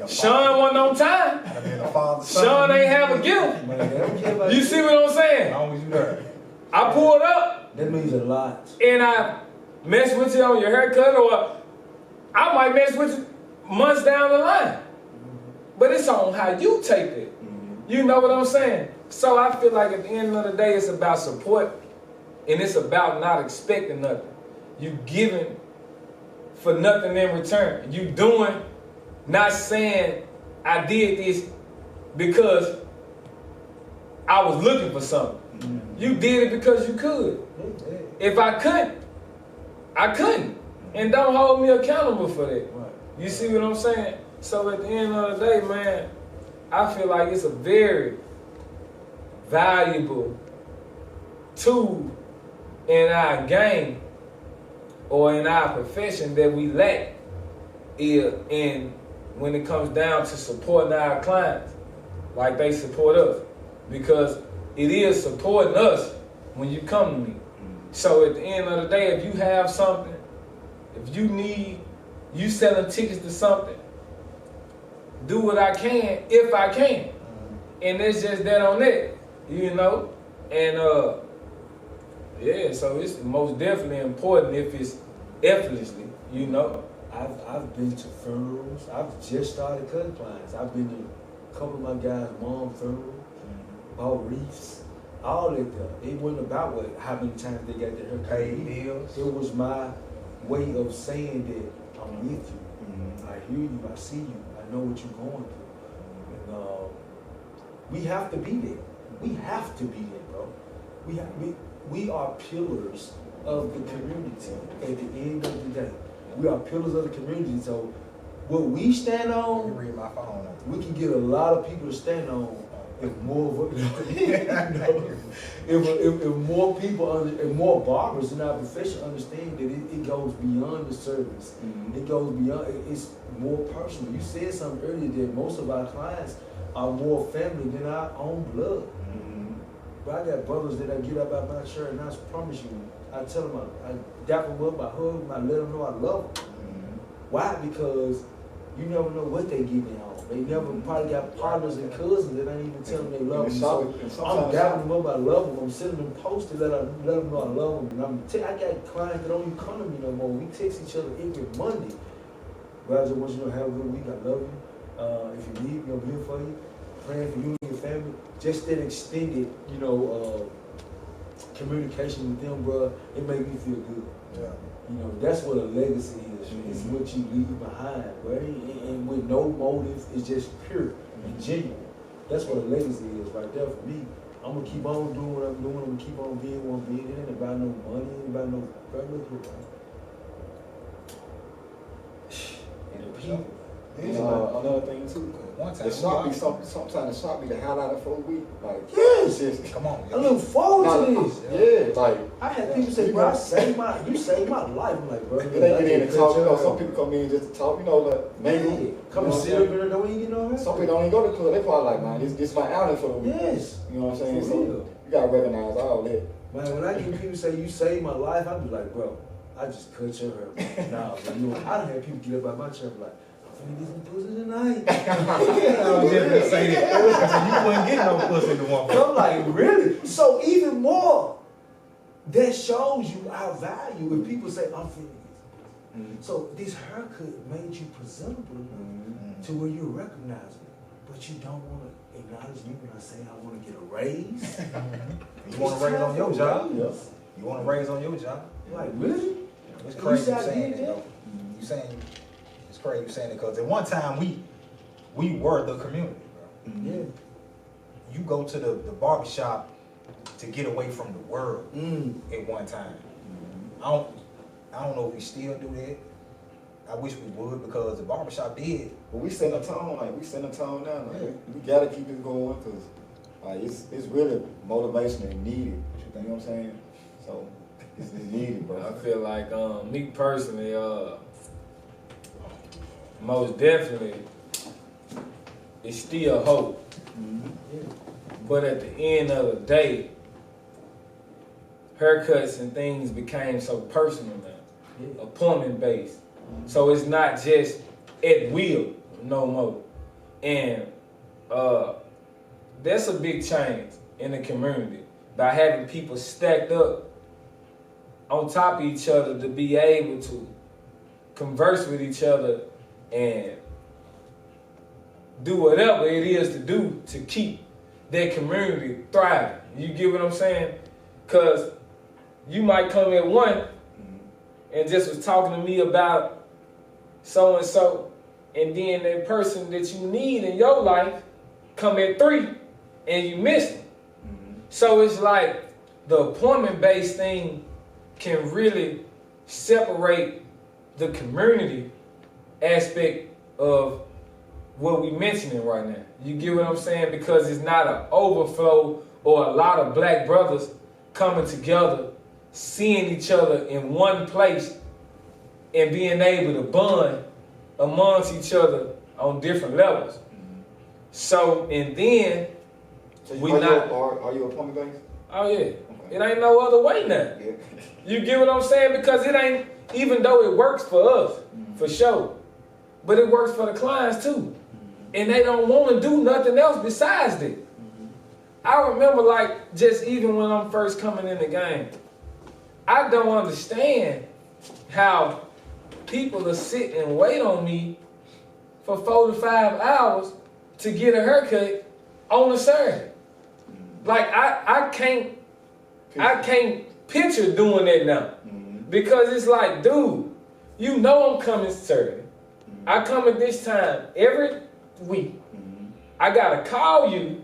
Sean wasn't on time. Sean ain't have a gift. Man, they don't care about You see what I'm saying? As long as you there. I pulled up That means a lot. and I mess with you on your haircut, or I might mess with you months down the line. But it's on how you take it. You know what I'm saying? So I feel like at the end of the day, it's about support, and it's about not expecting nothing. You giving for nothing in return. You doing, not saying I did this because I was looking for something. You did it because you could. If I couldn't, I couldn't. And don't hold me accountable for that. You see what I'm saying? So at the end of the day, man, I feel like it's a very valuable tool in our game or in our profession that we lack in when it comes down to supporting our clients like they support us. Because it is supporting us when you come to me. So at the end of the day, if you have something, if you selling tickets to something, do what I can if I can. And it's just that on that, you know? And yeah, so it's most definitely important if it's effortlessly, you know? I've been to funerals. I've just started cutting clients. I've been to a couple of my guys' mom funeral, bought wreaths, all that stuff. It wasn't about how many times they got their hair paid bills. It was my way of saying that I'm with you. I hear you. I see you. I know what you're going through. And we have to be there. We have to be there, bro. We are pillars of the community at the end of the day. We are pillars of the community. So what we stand on, read my phone. we can get a lot of people to stand on if more of if more people if more barbers in our profession understand that it goes beyond the service. It goes beyond. It's more personal. You said something earlier that most of our clients are more family than our own blood. But I got brothers that I get up out my shirt, and I promise you, I tell them, I dap them up, I hug them, I let them know I love them. Why? Because you never know what they give me home. They never probably got partners and cousins that ain't even tell them they love them. So I'm dapping them up, I love them. I'm sending them posts to let them know I love them. And I got clients that don't even come to me no more. We text each other every Monday. But I just want you to have a good week. I love you. If you need me, I'm here for you. Praying for you and your family. Just that extended, communication with them, bro, it make me feel good. Yeah. That's what a legacy is. It's what you leave behind, bro. And with no motive, it's just pure and genuine. That's what a legacy is right there for me. I'm gonna keep on doing what I'm doing. I'm gonna keep on being what I'm being. It ain't about no money, it ain't about no, bro, look here, bro. And the people. Another thing too. One time, the shop be sometimes the shop be the highlight for a week. Like yes, come on. I look forward to this. Yeah, like I had people say, bro, you saved my life. I'm like, bro, they get in and talk. Some people come in just to talk. Like maybe come and sit up and don't even get no rest. Some people don't even go to the club. They probably like, man, this my outing for the week. Yes, you know what I'm saying. So you gotta recognize all that. Man, when I get people say you saved my life, I be like, bro, I just cut your hair. Nah, but I done had people get up out my chair like, I'm finna get some pussy tonight. I was just gonna say that. You wouldn't get no pussy in the one. I'm like, really? So even more, that shows you our value. If people say, I'm finna get some pussy. So this haircut made you presentable to where you're recognizable. But you don't want to acknowledge me when I say I want to get a raise. You want to raise on your job? Yes. You want to raise on your job? Like, really? It's crazy you saying that, though. You saying it's crazy you saying it because at one time we were the community, bro. Yeah. You go to the barbershop to get away from the world at one time. I don't know if we still do that. I wish we would because the barbershop did. But we set a tone, now. Like, we gotta keep it going because like it's really motivation and needed. You know what I'm saying? So it's needed, bro. I feel like me personally, most definitely, it's still hope. But at the end of the day, haircuts and things became so personal now, appointment based. So it's not just at will no more. And that's a big change in the community by having people stacked up on top of each other to be able to converse with each other and do whatever it is to do to keep their community thriving. You get what I'm saying? Because you might come at 1 and just was talking to me about so-and-so, and then that person that you need in your life come at 3 and you miss them. So it's like the appointment-based thing can really separate the community aspect of what we mentioning right now. You get what I'm saying? Because it's not an overflow or a lot of black brothers coming together, seeing each other in one place and being able to bond amongst each other on different levels. So, and then we not. Are you appointment based? Oh yeah, it ain't no other way now. Yeah. You get what I'm saying? Because it ain't, even though it works for us, for sure, but it works for the clients too. And they don't want to do nothing else besides that. I remember, like, just even when I'm first coming in the game, I don't understand how people are sit and wait on me for 4 to 5 hours to get a haircut on a Saturday. Like, I can't picture doing that now. Because it's like, dude, you know I'm coming Saturday. I come at this time every week. I gotta call you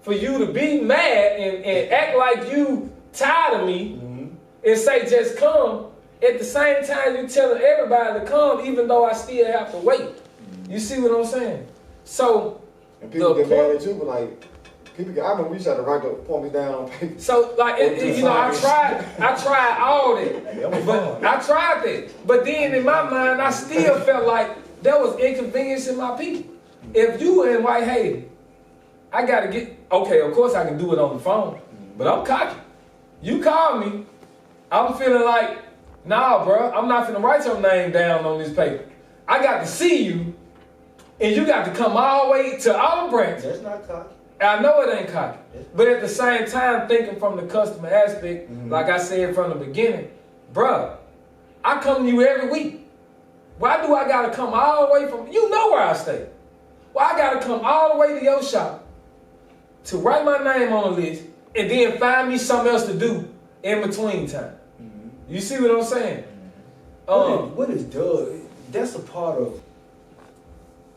for you to be mad and act like you tired of me and say just come. At the same time, you telling everybody to come, even though I still have to wait. You see what I'm saying? So, and people get mad at you, but like, people, I remember we used to have to write the appointments down on paper. So, like, you know, I tried all that. But I tried that. But then in my mind, I still felt like there was inconveniencing my people. If you in White Haven, I gotta get, okay, of course I can do it on the phone, but I'm cocky. You call me, I'm feeling like, nah, bro, I'm not finna write your name down on this paper. I got to see you, and you got to come all the way to our branch. That's not cocky. I know it ain't cocky, but at the same time, thinking from the customer aspect, like I said from the beginning, bruh, I come to you every week. Why do I gotta come all the way from, you know where I stay. Why I gotta come all the way to your shop to write my name on the list and then find me something else to do in between time? You see what I'm saying? What is done? That's a part of.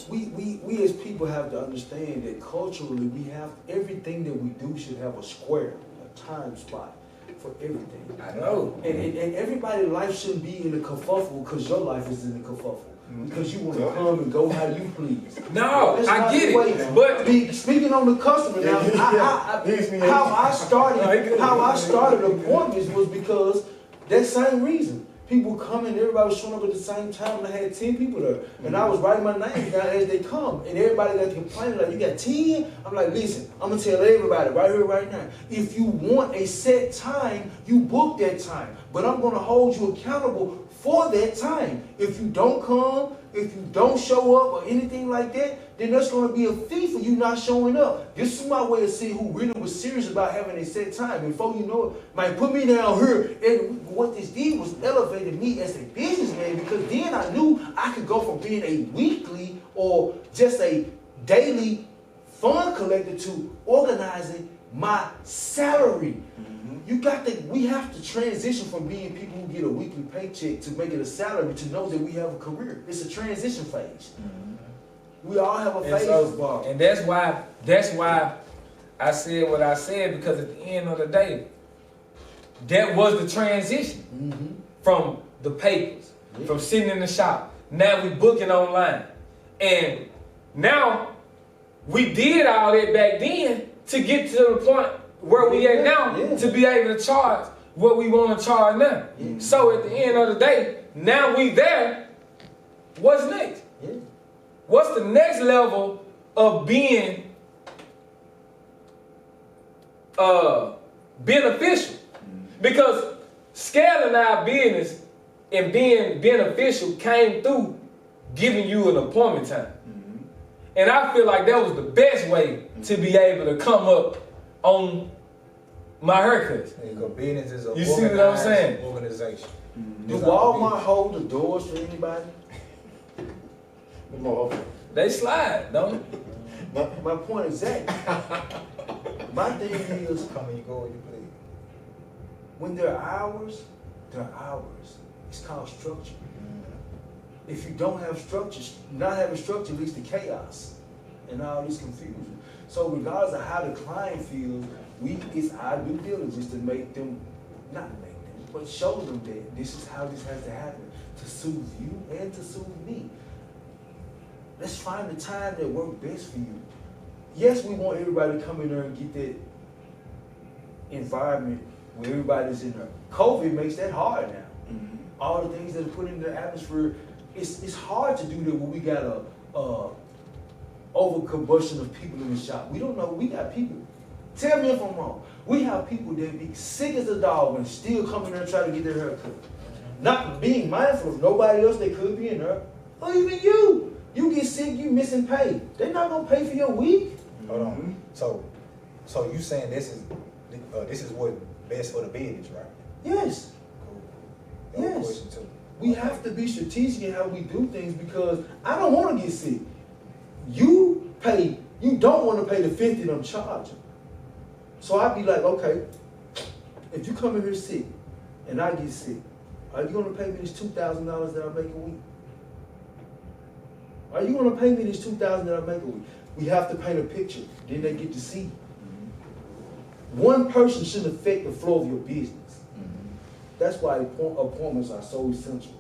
We as people have to understand that culturally we have everything that we do should have a square, a time spot for everything. I know. And everybody's life shouldn't be in the kerfuffle because your life is in the kerfuffle. Because you want to come and go how you please. No, I get it. But speaking on the customer now, how I started appointments was because that same reason. People coming, everybody was showing up at the same time, and I had 10 people there. And I was writing my name down as they come. And everybody got complaining, like, you got 10? I'm like, listen, I'm going to tell everybody right here, right now. If you want a set time, you book that time. But I'm going to hold you accountable for that time. If you don't come, if you don't show up or anything like that, then there's going to be a fee for you not showing up. This is my way of seeing who really was serious about having a set time. Before you know it, might put me down here. And what this did was elevated me as a businessman, because then I knew I could go from being a weekly or just a daily fund collector to organizing my salary. We have to transition from being people who get a weekly paycheck to make it a salary to know that we have a career. It's a transition phase. We all have a phase. And that's why I said what I said, because at the end of the day, that was the transition from the papers, from sitting in the shop. Now we booking online. And now we did all that back then to get to the point where we at now to be able to charge what we want to charge now. So at the end of the day, now we there, what's next? What's the next level of being beneficial? Because scaling our business and being beneficial came through giving you an appointment time. And I feel like that was the best way to be able to come up on my haircuts. Business is a you see what I'm saying? Organization. Do Walmart hold the doors for anybody? They slide, don't they? My point exactly. My thing is, Come and you go, you please. when there are hours, there are hours. It's called structure. If you don't have structure, not having structure leads to chaos and all this confusion. So regardless of how the client feels, it's our due diligence to make them, not make them, but show them that this is how this has to happen to soothe you and to soothe me. Let's find the time that works best for you. Yes, we want everybody to come in there and get that environment where everybody's in there. COVID makes that hard now. Mm-hmm. All the things that are put in the atmosphere, it's hard to do that when we got a over combustion of people in the shop. We don't know. We got people. Tell me if I'm wrong. We have people that be sick as a dog and still come in there and try to get their hair cut. Not being mindful of nobody else that could be in there, or even you. You get sick, you missing pay. They're not gonna pay for your week. Hold on. So you saying this is what best for the business, right? Yes. Cool. That was a Yes. question too. We have to be strategic in how we do things because I don't want to get sick. You don't want to pay the 50 that I'm charging. So I'd be like, okay, if you come in here sick and I get sick, are you going to pay me this $2,000 that I make a week? Are you going to pay me this $2,000 that I make a week? We have to paint a picture. Then they get to see. One person shouldn't affect the flow of your business. That's why appointments are so essential.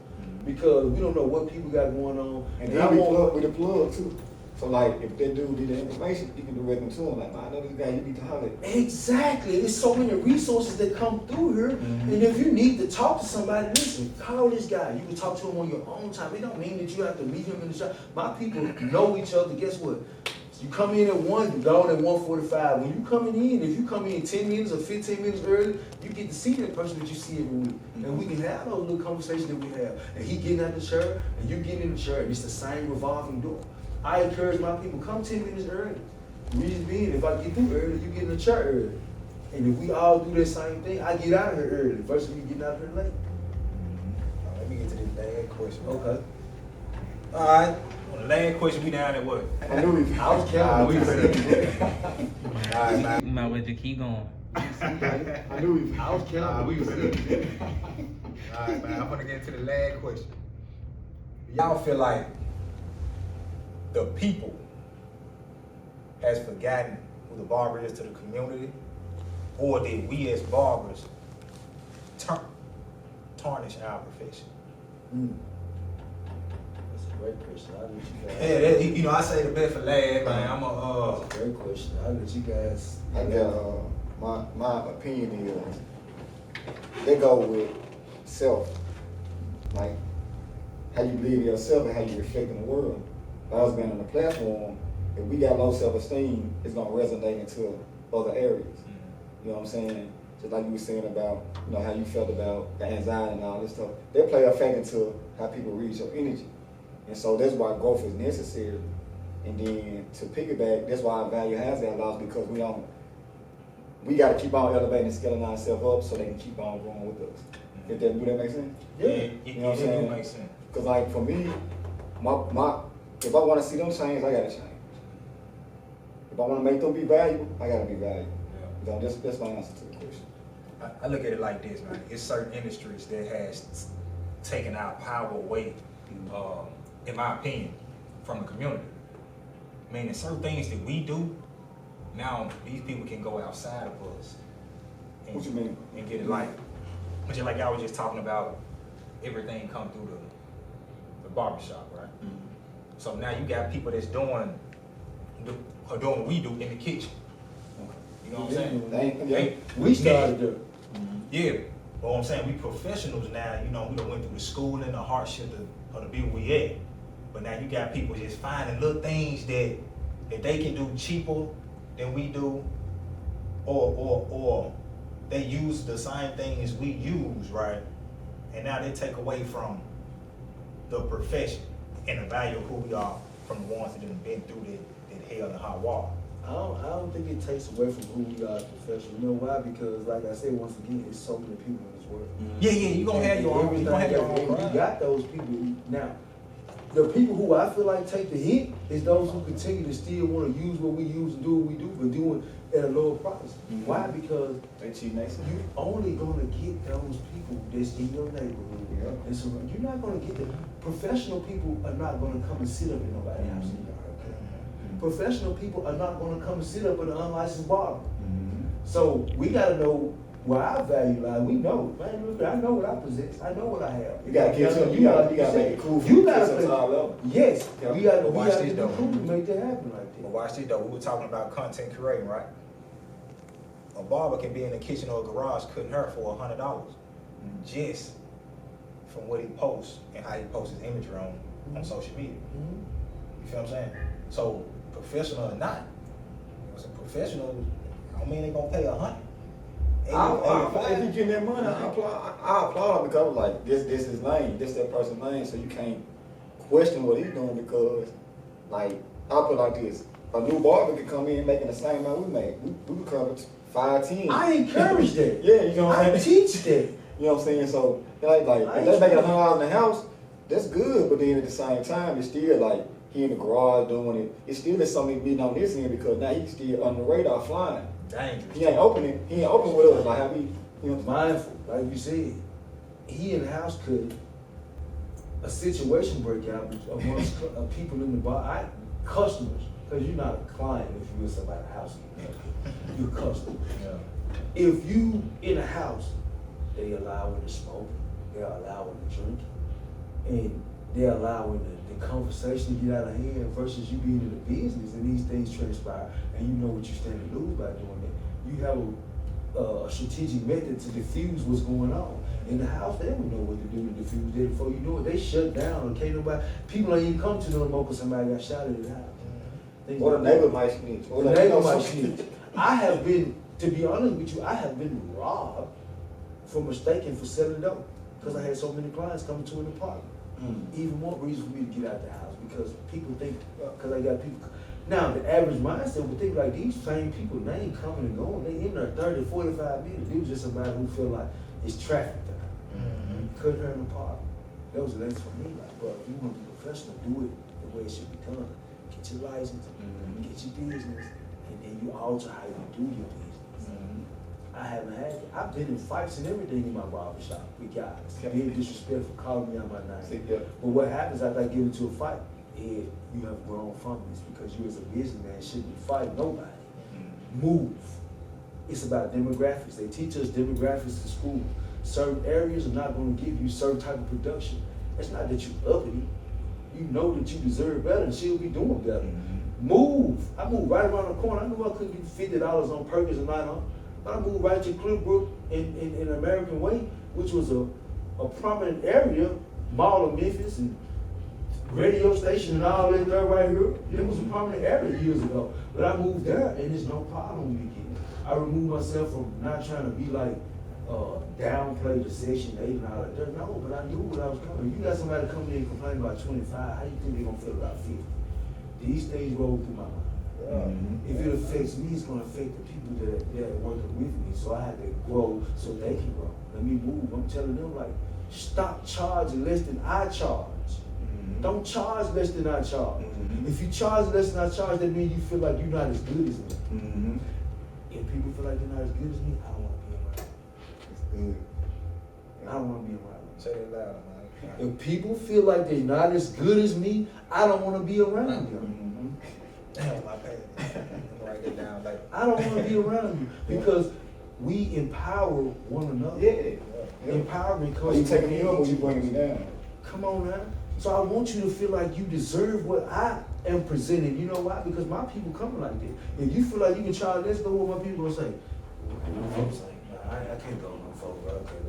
Because we don't know what people got going on. And then we the plug too. So like, if that dude need the information, you can direct them to him. Like, I know this guy, you need to holler at. Exactly. There's so many resources that come through here. And if you need to talk to somebody, listen, call this guy. You can talk to him on your own time. It don't mean that you have to meet him in the shop. My people know each other. Guess what? You come in at 1, you go at 1:45. When you coming in, if you come in 10 minutes or 15 minutes early, you get to see that person that you see every week. And we can have those little conversations that we have. And he getting out the chair, and you getting in the chair, and it's the same revolving door. I encourage my people, come 10 minutes early. The reason being, if I get through early, you get in the chair early. And if we all do that same thing, I get out of here early versus me getting out of here late. Let me get to this last question. Okay. All right. On the last question, we down at what? I knew he I was counting. All right, man. You might well just keep going. I knew he I was counting. we was All right, man. I'm gonna get to the last question. Y'all feel like the people has forgotten who the barber is to the community, or did we as barbers tarnish our profession? That's a great question. I'll let you guys. Yeah, you know, I say the best for last, man. That's a great question. I'll let you guys. I got my opinion is they go with self, like how you believe in yourself and how you reflect in the world. By us being on the platform, if we got low self-esteem, it's gonna resonate into other areas. You know what I'm saying? Just like you were saying about, you know, how you felt about the anxiety and all this stuff. They play a factor into how people read your energy. And so that's why growth is necessary. And then to piggyback, that's why our value has that loss, because we got to keep on elevating and scaling ourselves up so they can keep on growing with us. Do that make sense? Yeah, You know what I'm saying? It makes sense. Because like for me, if I want to see them change, I got to change. If I want to make them be valuable, I got to be valuable. Yeah. You know, that's my answer to the question. I look at it like this, man. It's certain industries that has taken our power away, in my opinion, from the community. Meaning certain things that we do, now these people can go outside of us. And, What you mean? And get it like, just like y'all was just talking about, everything come through the barbershop, right? So now you got people that's doing what we do in the kitchen. You know what I'm saying? We started there. Yeah, but what I'm saying, we professionals now, you know, we done went through the school and the hardship of the building we at. But now you got people just finding little things that they can do cheaper than we do, or they use the same things we use, right? And now they take away from the profession and the value of who we are from the ones that have been through that hell and hot water. I don't think it takes away from who we are as professionals. You know why? Because, like I said, once again, there's so many people in this world. Yeah, you gonna have your own. You gonna have your own. You got those people. Now, the people who I feel like take the hit is those who continue to still want to use what we use and do what we do, but do it at a lower price. Why? Because They cheat next you only gonna get those people that's in your neighborhood. Yeah. And so you're not gonna get the professional people are not gonna come and sit up in nobody's house. Professional people are not gonna come and sit up in an unlicensed barber. So we gotta know where our value lies. We know, man. Look, I know what I possess. I know what I have. You gotta catch up. You gotta make it cool for you you to gotta catch up play. to our level. Yes, Yeah. we gotta. But We watch gotta this, be though. cool to make that happen like But that. watch this though, we were talking about content creating, right? A barber can be in the kitchen or a garage cutting hair for $100 just from what he posts and how he posts his imagery on social media. You feel what I'm saying? So professional or not, as a professional, I don't mean they gonna pay $100. If you getting that money, I applaud him because like this is lane, this that person's lane, so you can't question what he's doing because like I put it like this: a new barber could come in making the same amount we make. We could cover 5, 10. I encourage that. Yeah, you know what I I'm saying? teach that. You know what I'm saying? So like if they making $100 in the house, that's good. But then at the same time, it's still like he in the garage doing it. It still is something being on this end because now he's still on the radar flying. Dangerous. He ain't open with us like how we, you know. Mindful, like you said, he in the house could a situation break out amongst people in the bar, customers, because you're not a client if you're somebody's house. You're a customer. Yeah. If you in a house, they allowing to smoke, they're allowing to drink, and they're allowing the conversation to get out of hand versus you being in the business and these things transpire and you know what you stand to lose by doing it. You have a strategic method to diffuse what's going on. In the house, they don't know what to do to diffuse it. Before you know it, they shut down. Okay, people don't even come to them because somebody got shot at the house. Or the neighbor might snitch. Or the neighbor might snitch. I have been, to be honest with you, I have been robbed for mistaking for selling dope because I had so many clients coming to an apartment. Even more reason for me to get out the house because people think, because I got people. Now, the average mindset would think like these same people, they ain't coming and going. They in there 30, 45 minutes. They was just somebody who feel like it's traffic there. Cut her in the park. That was the next for me. Like, bro, if you want to be professional, do it the way it should be done. Get your license, get your business, and then you alter how you do your business. I haven't had it. I've been in fights and everything in my barbershop with guys. Being disrespectful, calling me out my name. But what happens after I get into a fight is you have grown from this because you as a businessman shouldn't be fighting nobody. Move. It's about demographics. They teach us demographics in school. Certain areas are not going to give you certain type of production. It's not that you uppity. You know that you deserve better and she'll be doing better. Move. I moved right around the corner. I knew I couldn't get $50 on Perkins and $9. I moved right to Cliffbrook in American Way, which was a prominent area, Mall of Memphis and radio station and all that there right here. It was a prominent area years ago. But I moved there and there's no problem with me getting it. I removed myself from not trying to be like downplay the Section 8 and all that. No, but I knew what I was coming. You got somebody coming in and complaining about 25, how do you think they're gonna feel about 50? These things roll through my mind. If it affects me, it's going to affect the people that are working with me. So I had to grow so they can grow. Let me move. I'm telling them, like, stop charging less than I charge. Don't charge less than I charge. If you charge less than I charge, that means you feel like you're not as good as me. If people feel like they're not as good as me, I don't want to be around them. I don't want to be around them. Say it loud, man. If people feel like they're not as good as me, I don't want to be around them. Damn, my bad. Write it down later. I don't want to be around you because we empower one another. Empowerment comes. You taking me up or you bringing me down? Come on now. So I want you to feel like you deserve what I am presenting. You know why? Because my people coming like that. If you feel like you can charge less, know what my people gonna say. Folks like, nah, I can't go no folks, bro, because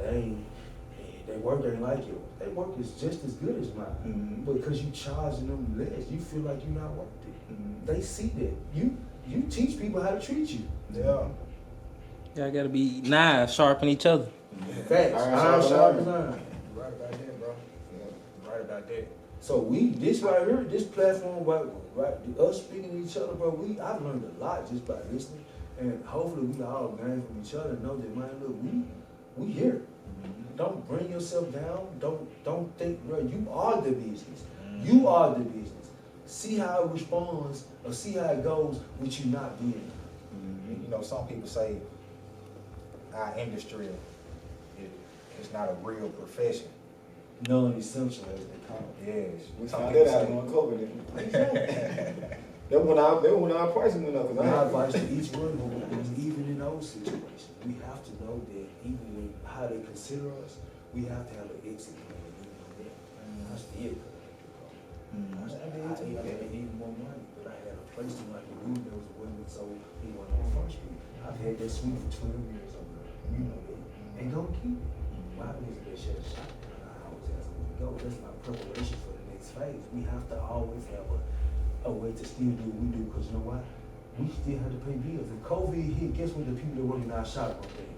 their work ain't like yours. Their work is just as good as mine. But because you charging them less, you feel like you're not worth it. They see that. You teach people how to treat you. Yeah. Y'all gotta be knives sharpen each other. Facts. Iron sharp as iron. Right about that, bro. Right about that. So this right here, this platform, right, us speaking to each other, bro, I've learned a lot just by listening. And hopefully we all gain from each other and know that, man, look, we here. Don't bring yourself down. Don't think, bro, you are the business. You are the business. See how it responds or see how it goes with you not being. You know, some people say our industry is not a real profession. Non-essential as they call it. Yes. We Some found people that out say- on COVID. That when our pricing went up. My advice to each one is even in those those situations. We have to know that even when how they consider us, we have to have an exit plan. You know that. I still I need more money, but I had a place to like the room that was willing, so he went on First Street. I've had that suite for 12 years over there. You know that. And go keep it. Why is they shut a shop down? I always ask them to go. That's my preparation for the next phase. We have to always have a way to still do what we do, because you know why? We still have to pay bills. If COVID hit, guess what the people that work in our shop gonna pay?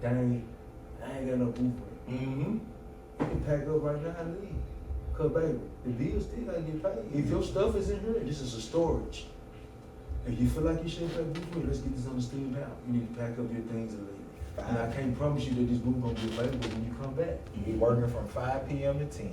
I ain't got no booth rent. You can pack up right now and leave. Cause baby, the bills still gotta get paid. If your stuff is in here, this is a storage. If you feel like you shouldn't pay booth rent, let's get this understood now. You need to pack up your things and leave. And I can't promise you that this booth gonna be available when you come back. We working from 5 p.m. to 10.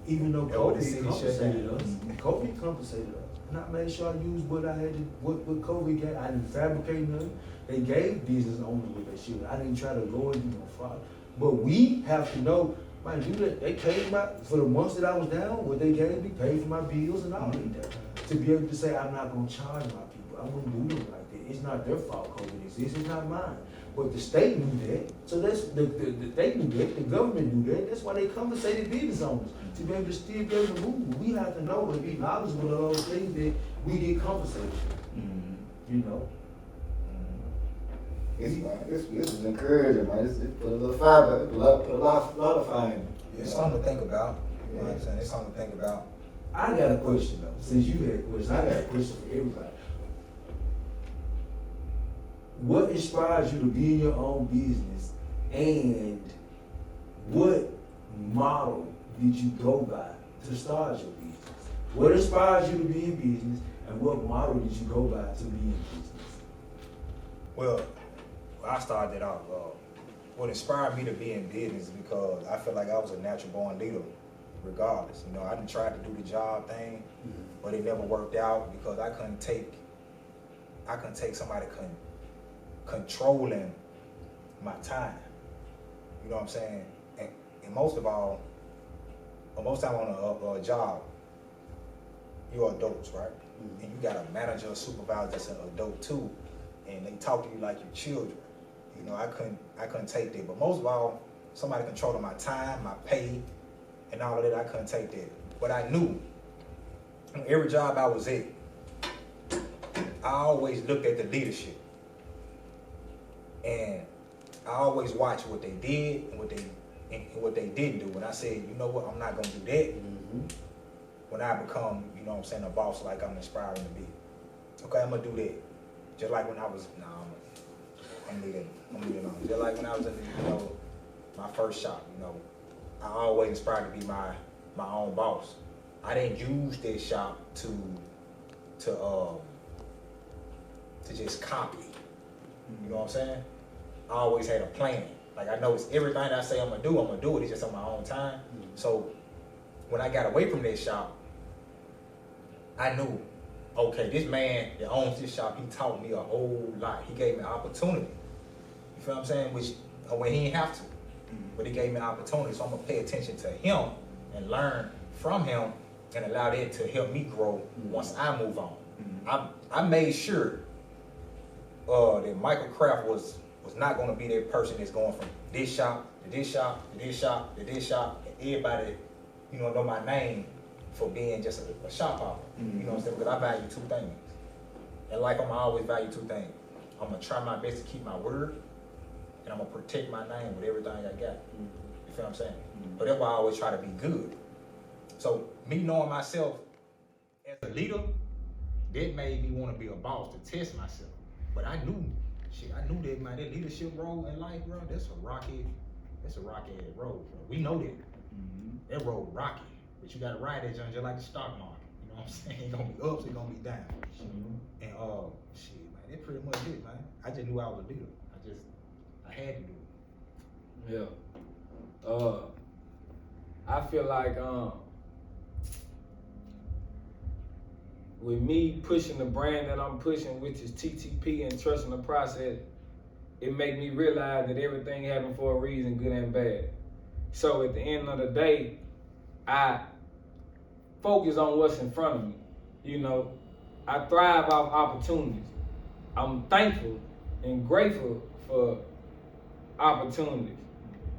Even though Yeah, what the COVID city compensated shut us, COVID compensated us. And I made sure I used what I had to, what COVID gave. I didn't fabricate nothing. They gave business owners what they should. I didn't try to go and do no fraud. But we have to know, man, they paid for the months that I was down, what they gave me, paid for my bills and all of that. To be able to say, I'm not gonna charge my people. I wouldn't do them like that. It's not their fault COVID exists, it's not mine. But the state knew that, so that's they knew that, the government knew that. That's why they compensated business owners to be able to still be able to move. We have to know and be knowledgeable of those things that we get compensated for. You know. This is encouraging, man. This put a little fire, put a lot of fire in it. It's something to think about. You know what I'm saying? It's something to think about. I got a question though. Since you had a question, I got a question for everybody. What inspires you to be in your own business, and what model did you go by to start your business? What inspires you to be in business, and what model did you go by to be in business? Well, I started off. What inspired me to be in business is because I feel like I was a natural born leader, regardless. You know, I done tried to do the job thing, but it never worked out because I couldn't take somebody controlling my time. You know what I'm saying? And most of all, or most time on a job, you're adults, right? And you got a manager or supervisor that's an adult too, and they talk to you like you're children. You know, I couldn't take that. But most of all, somebody controlling my time, my pay, and all of that, I couldn't take that. But I knew every job I was at, I always looked at the leadership. And I always watched what they did and what they didn't do. And I said, you know what, I'm not gonna do that when I become, you know what I'm saying, a boss like I'm inspiring to be. Okay, I'm gonna do that. Just like when I was, I'm leaving on. Just like when I was in, you know, my first shop, you know, I always inspired to be my own boss. I didn't use this shop to just copy. You know what I'm saying? I always had a plan. Like, I know it's everything I say I'm gonna do it. It's just on my own time. So when I got away from that shop, I knew, okay, this man that owns this shop, he taught me a whole lot. He gave me an opportunity. You feel what I'm saying? Which when he didn't have to, but he gave me an opportunity. So I'm gonna pay attention to him and learn from him and allow that to help me grow once I move on. I made sure that Michael Kraft was not going to be that person that's going from this shop to this shop to this shop to this shop, and everybody, you know my name for being just a shop owner. You know what I'm saying? Because I value two things. And like I'm always value two things. I'm going to try my best to keep my word, and I'm going to protect my name with everything I got. You feel what I'm saying? But that's why I always try to be good. So me knowing myself as a leader, that made me want to be a boss, to test myself. But I knew that, man, that leadership role in life, bro, that's a rocky road, bro. We know that. That road rocky. But you gotta ride that joint just like the stock market. You know what I'm saying? It's gonna be ups, it's gonna be down. And shit, man, that's pretty much it, man. I just knew I was a leader. I had to do it. Yeah. I feel like with me pushing the brand that I'm pushing, which is TTP and trusting the process, it made me realize that everything happened for a reason, good and bad. So at the end of the day, I focus on what's in front of me. You know, I thrive off opportunities. I'm thankful and grateful for opportunities.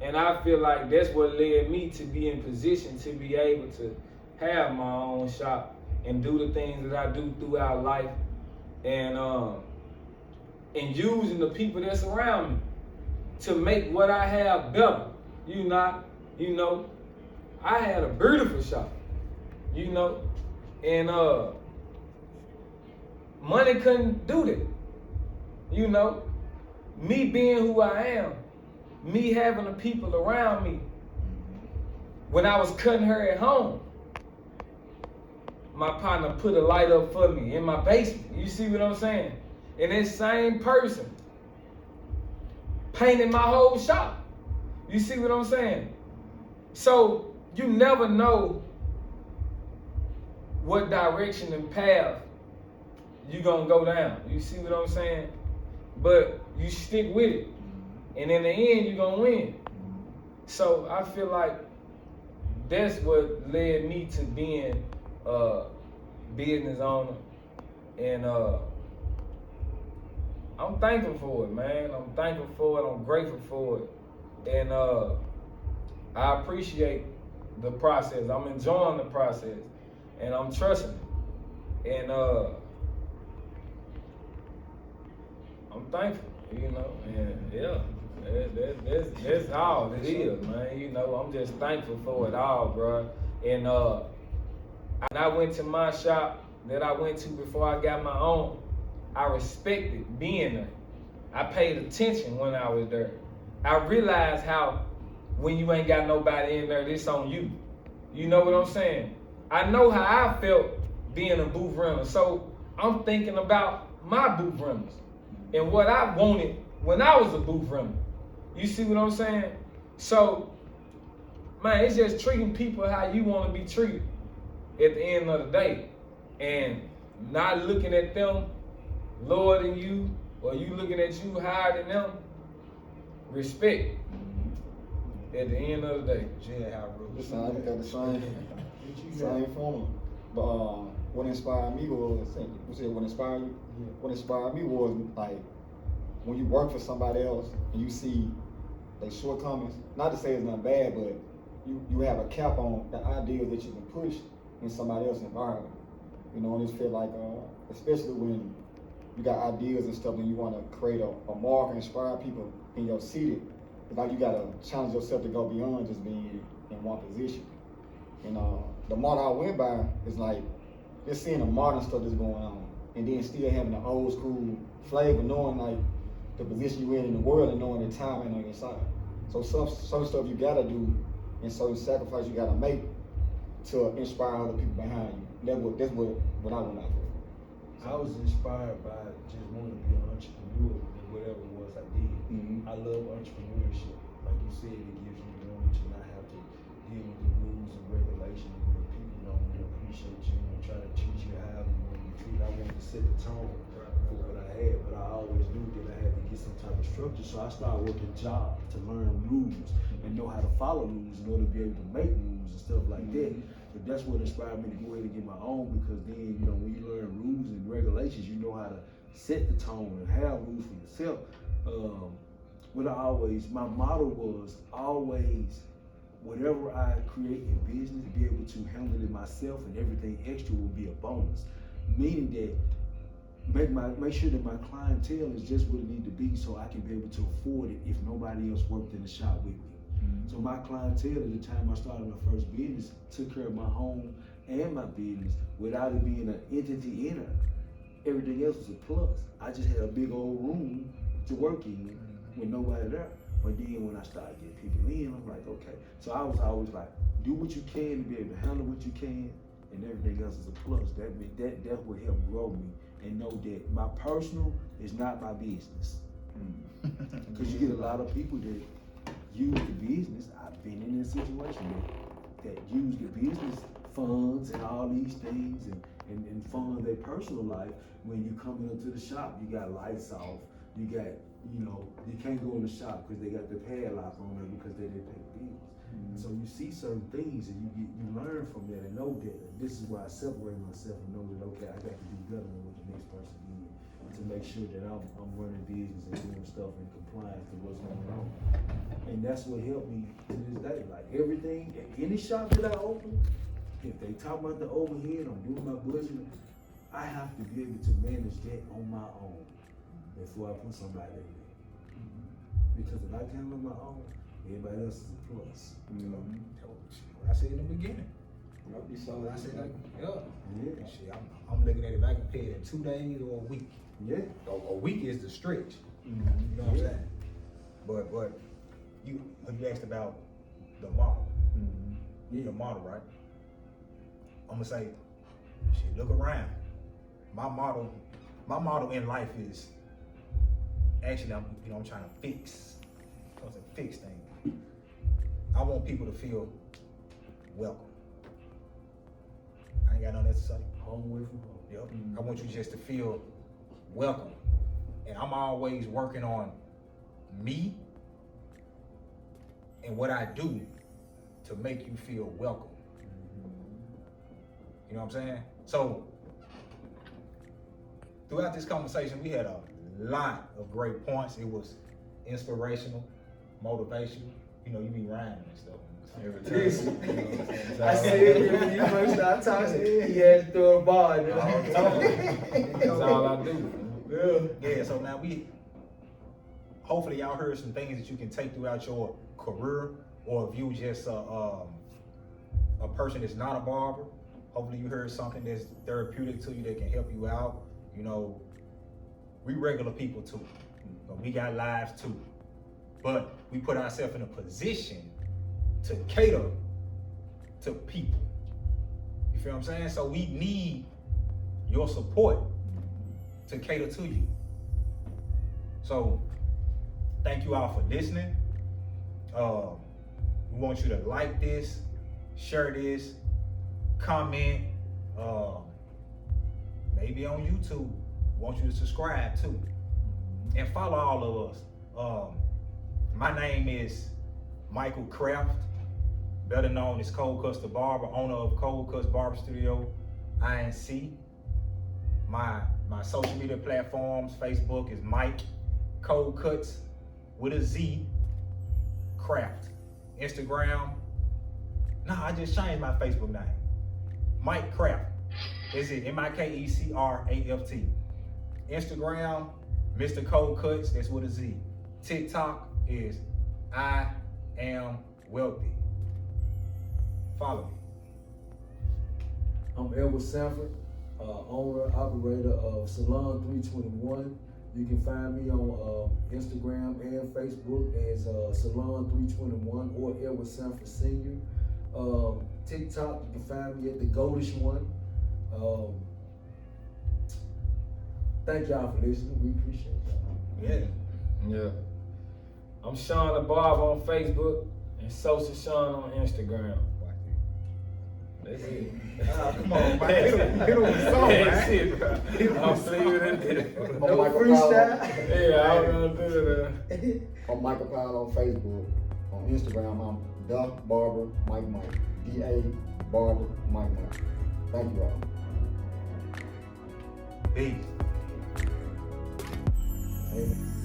And I feel like that's what led me to be in position to be able to have my own shop and do the things that I do throughout life, and using the people that surround me to make what I have better. You know, I had a beautiful shop, and money couldn't do that. Me being who I am, me having the people around me. When I was cutting her at home, my partner put a light up for me in my basement. You see what I'm saying? And this same person painted my whole shop. You see what I'm saying? So you never know what direction and path you gonna go down. You see what I'm saying? But you stick with it. And in the end, you gonna win. So I feel like that's what led me to being a business owner. And I'm thankful for it, man. I'm thankful for it. I'm grateful for it. And I appreciate the process. I'm enjoying the process. And I'm trusting it. And I'm thankful, and yeah, that's all it is, man. I'm just thankful for it all, bro. And I went to my shop that I went to before I got my own. I respected being there. I paid attention when I was there. I realized how when you ain't got nobody in there, this on you. You know what I'm saying? I know how I felt being a booth runner, so I'm thinking about my booth runners and what I wanted when I was a booth runner. You see what I'm saying? So, man, it's just treating people how you want to be treated at the end of the day. And not looking at them lower than you, or you looking at you higher than them. Respect at the end of the day. Got the same formula. But what inspired me was, you said what inspired you? Yeah. What inspired me was like when you work for somebody else and you see their shortcomings. Not to say it's not bad, but you have a cap on the ideas that you can push in somebody else's environment. And I just feel like, especially when you got ideas and stuff and you want to create a mark and inspire people in your city, it's like you got to challenge yourself to go beyond just being in one position. And the model I went by is like just seeing the modern stuff that's going on and then still having the old school flavor, knowing like the position you're in the world and knowing the timing on your side. So some stuff you gotta do and certain sacrifice you gotta make to inspire other people behind you. That's what I went out for. I was inspired by just wanting to be an entrepreneur in whatever it was I did. Mm-hmm. I love entrepreneurship. Like you said, it gives you room to not have to deal with the rules and regulations where people don't really appreciate you and try to treat you how you want to be treated. I wanted to set the tone for what I had, but I always knew that I had to get some type of structure. So I started working jobs to learn rules and know how to follow rules in order to be able to make rules and stuff like that. So that's what inspired me to go ahead and get my own, because then, when you learn rules and regulations, you know how to set the tone and have rules for yourself. My motto was always, whatever I create in business, be able to handle it myself, and everything extra will be a bonus. Meaning that make sure that my clientele is just what it needs to be, so I can be able to afford it if nobody else worked in the shop with me. Mm-hmm. So my clientele at the time I started my first business took care of my home and my business without it being an entity in it. Everything else was a plus. I just had a big old room to work in with nobody there. But then when I started getting people in, I'm like, okay. So I was always like, do what you can to be able to handle what you can, and everything else is a plus. That will help grow me and know that my personal is not my business. Because you get a lot of people that use the business. I've been in this situation that use the business funds and all these things and fund their personal life. When you come into the shop, you got lights off, you got, you can't go in the shop because they got the padlock on there because they didn't pay the bills. Mm-hmm. So you see certain things and you learn from that and know that this is where I separate myself and know that, okay, I got to do better than what the next person did. to make sure that I'm running business and doing stuff in compliance to what's going on. And that's what helped me to this day. Like everything, any shop that I open, if they talk about the overhead, I'm doing my budget, I have to be able to manage that on my own before I put somebody in there. Because if I can on my own, everybody else is a plus. What I said in the beginning. I'll be so What I said, like, yeah. Yeah. Shit, I'm looking at it if I can pay it in 2 days or a week. Yeah. A week is the stretch. You know what I'm saying? But you asked about the model. Yeah. The model, right? I'm gonna say, shit, look around. My model in life is actually I'm trying to fix. I was a fix thing. I want people to feel welcome. I ain't got nothing else to say. Home away from home. Yep. I want you just to feel welcome. And I'm always working on me and what I do to make you feel welcome. You know what I'm saying? So, throughout this conversation, we had a lot of great points. It was inspirational, motivational. You know, you be rhyming and stuff. Listen, I said when you first started talking, he had to throw a bar. That's all I do. Yeah, so now hopefully y'all heard some things that you can take throughout your career, or if you just a person that's not a barber, hopefully you heard something that's therapeutic to you that can help you out. You know, we regular people too, but we got lives too. But we put ourselves in a position to cater to people. You feel what I'm saying? So we need your support to cater to you. So thank you all for listening. We want you to like this, share this, comment, maybe on YouTube. We want you to subscribe too. And follow all of us. My name is Michael Kraft, better known as Cold Cuts the Barber, owner of Cold Cuts Barber Studio, INC. My social media platforms, Facebook is Mike Cold Cuts with a Z, Kraft. Instagram, I just changed my Facebook name. Mike Kraft. Is it MIKECRAFT? Instagram, Mr. Cold Cuts, that's with a Z. TikTok is I Am Wealthy. Follow me. I'm Edward Sanford, owner, operator of Salon 321. You can find me on Instagram and Facebook as Salon 321 or Edward Sanford Senior. TikTok, you can find me at the Goldish One. Thank y'all for listening. We appreciate y'all. Yeah. I'm Sean the Barber on Facebook and Sosa Sean on Instagram. That's it. Come on, man. Hit him with the song, That's man. it, bro. I'm leaving it there. I'm No Michael freestyle. Powell. Yeah, I was gonna do that. I'm Michael Powell on Facebook. On Instagram, I'm The Barber Mike. DA Barber Mike. Thank you all. Peace. Amen.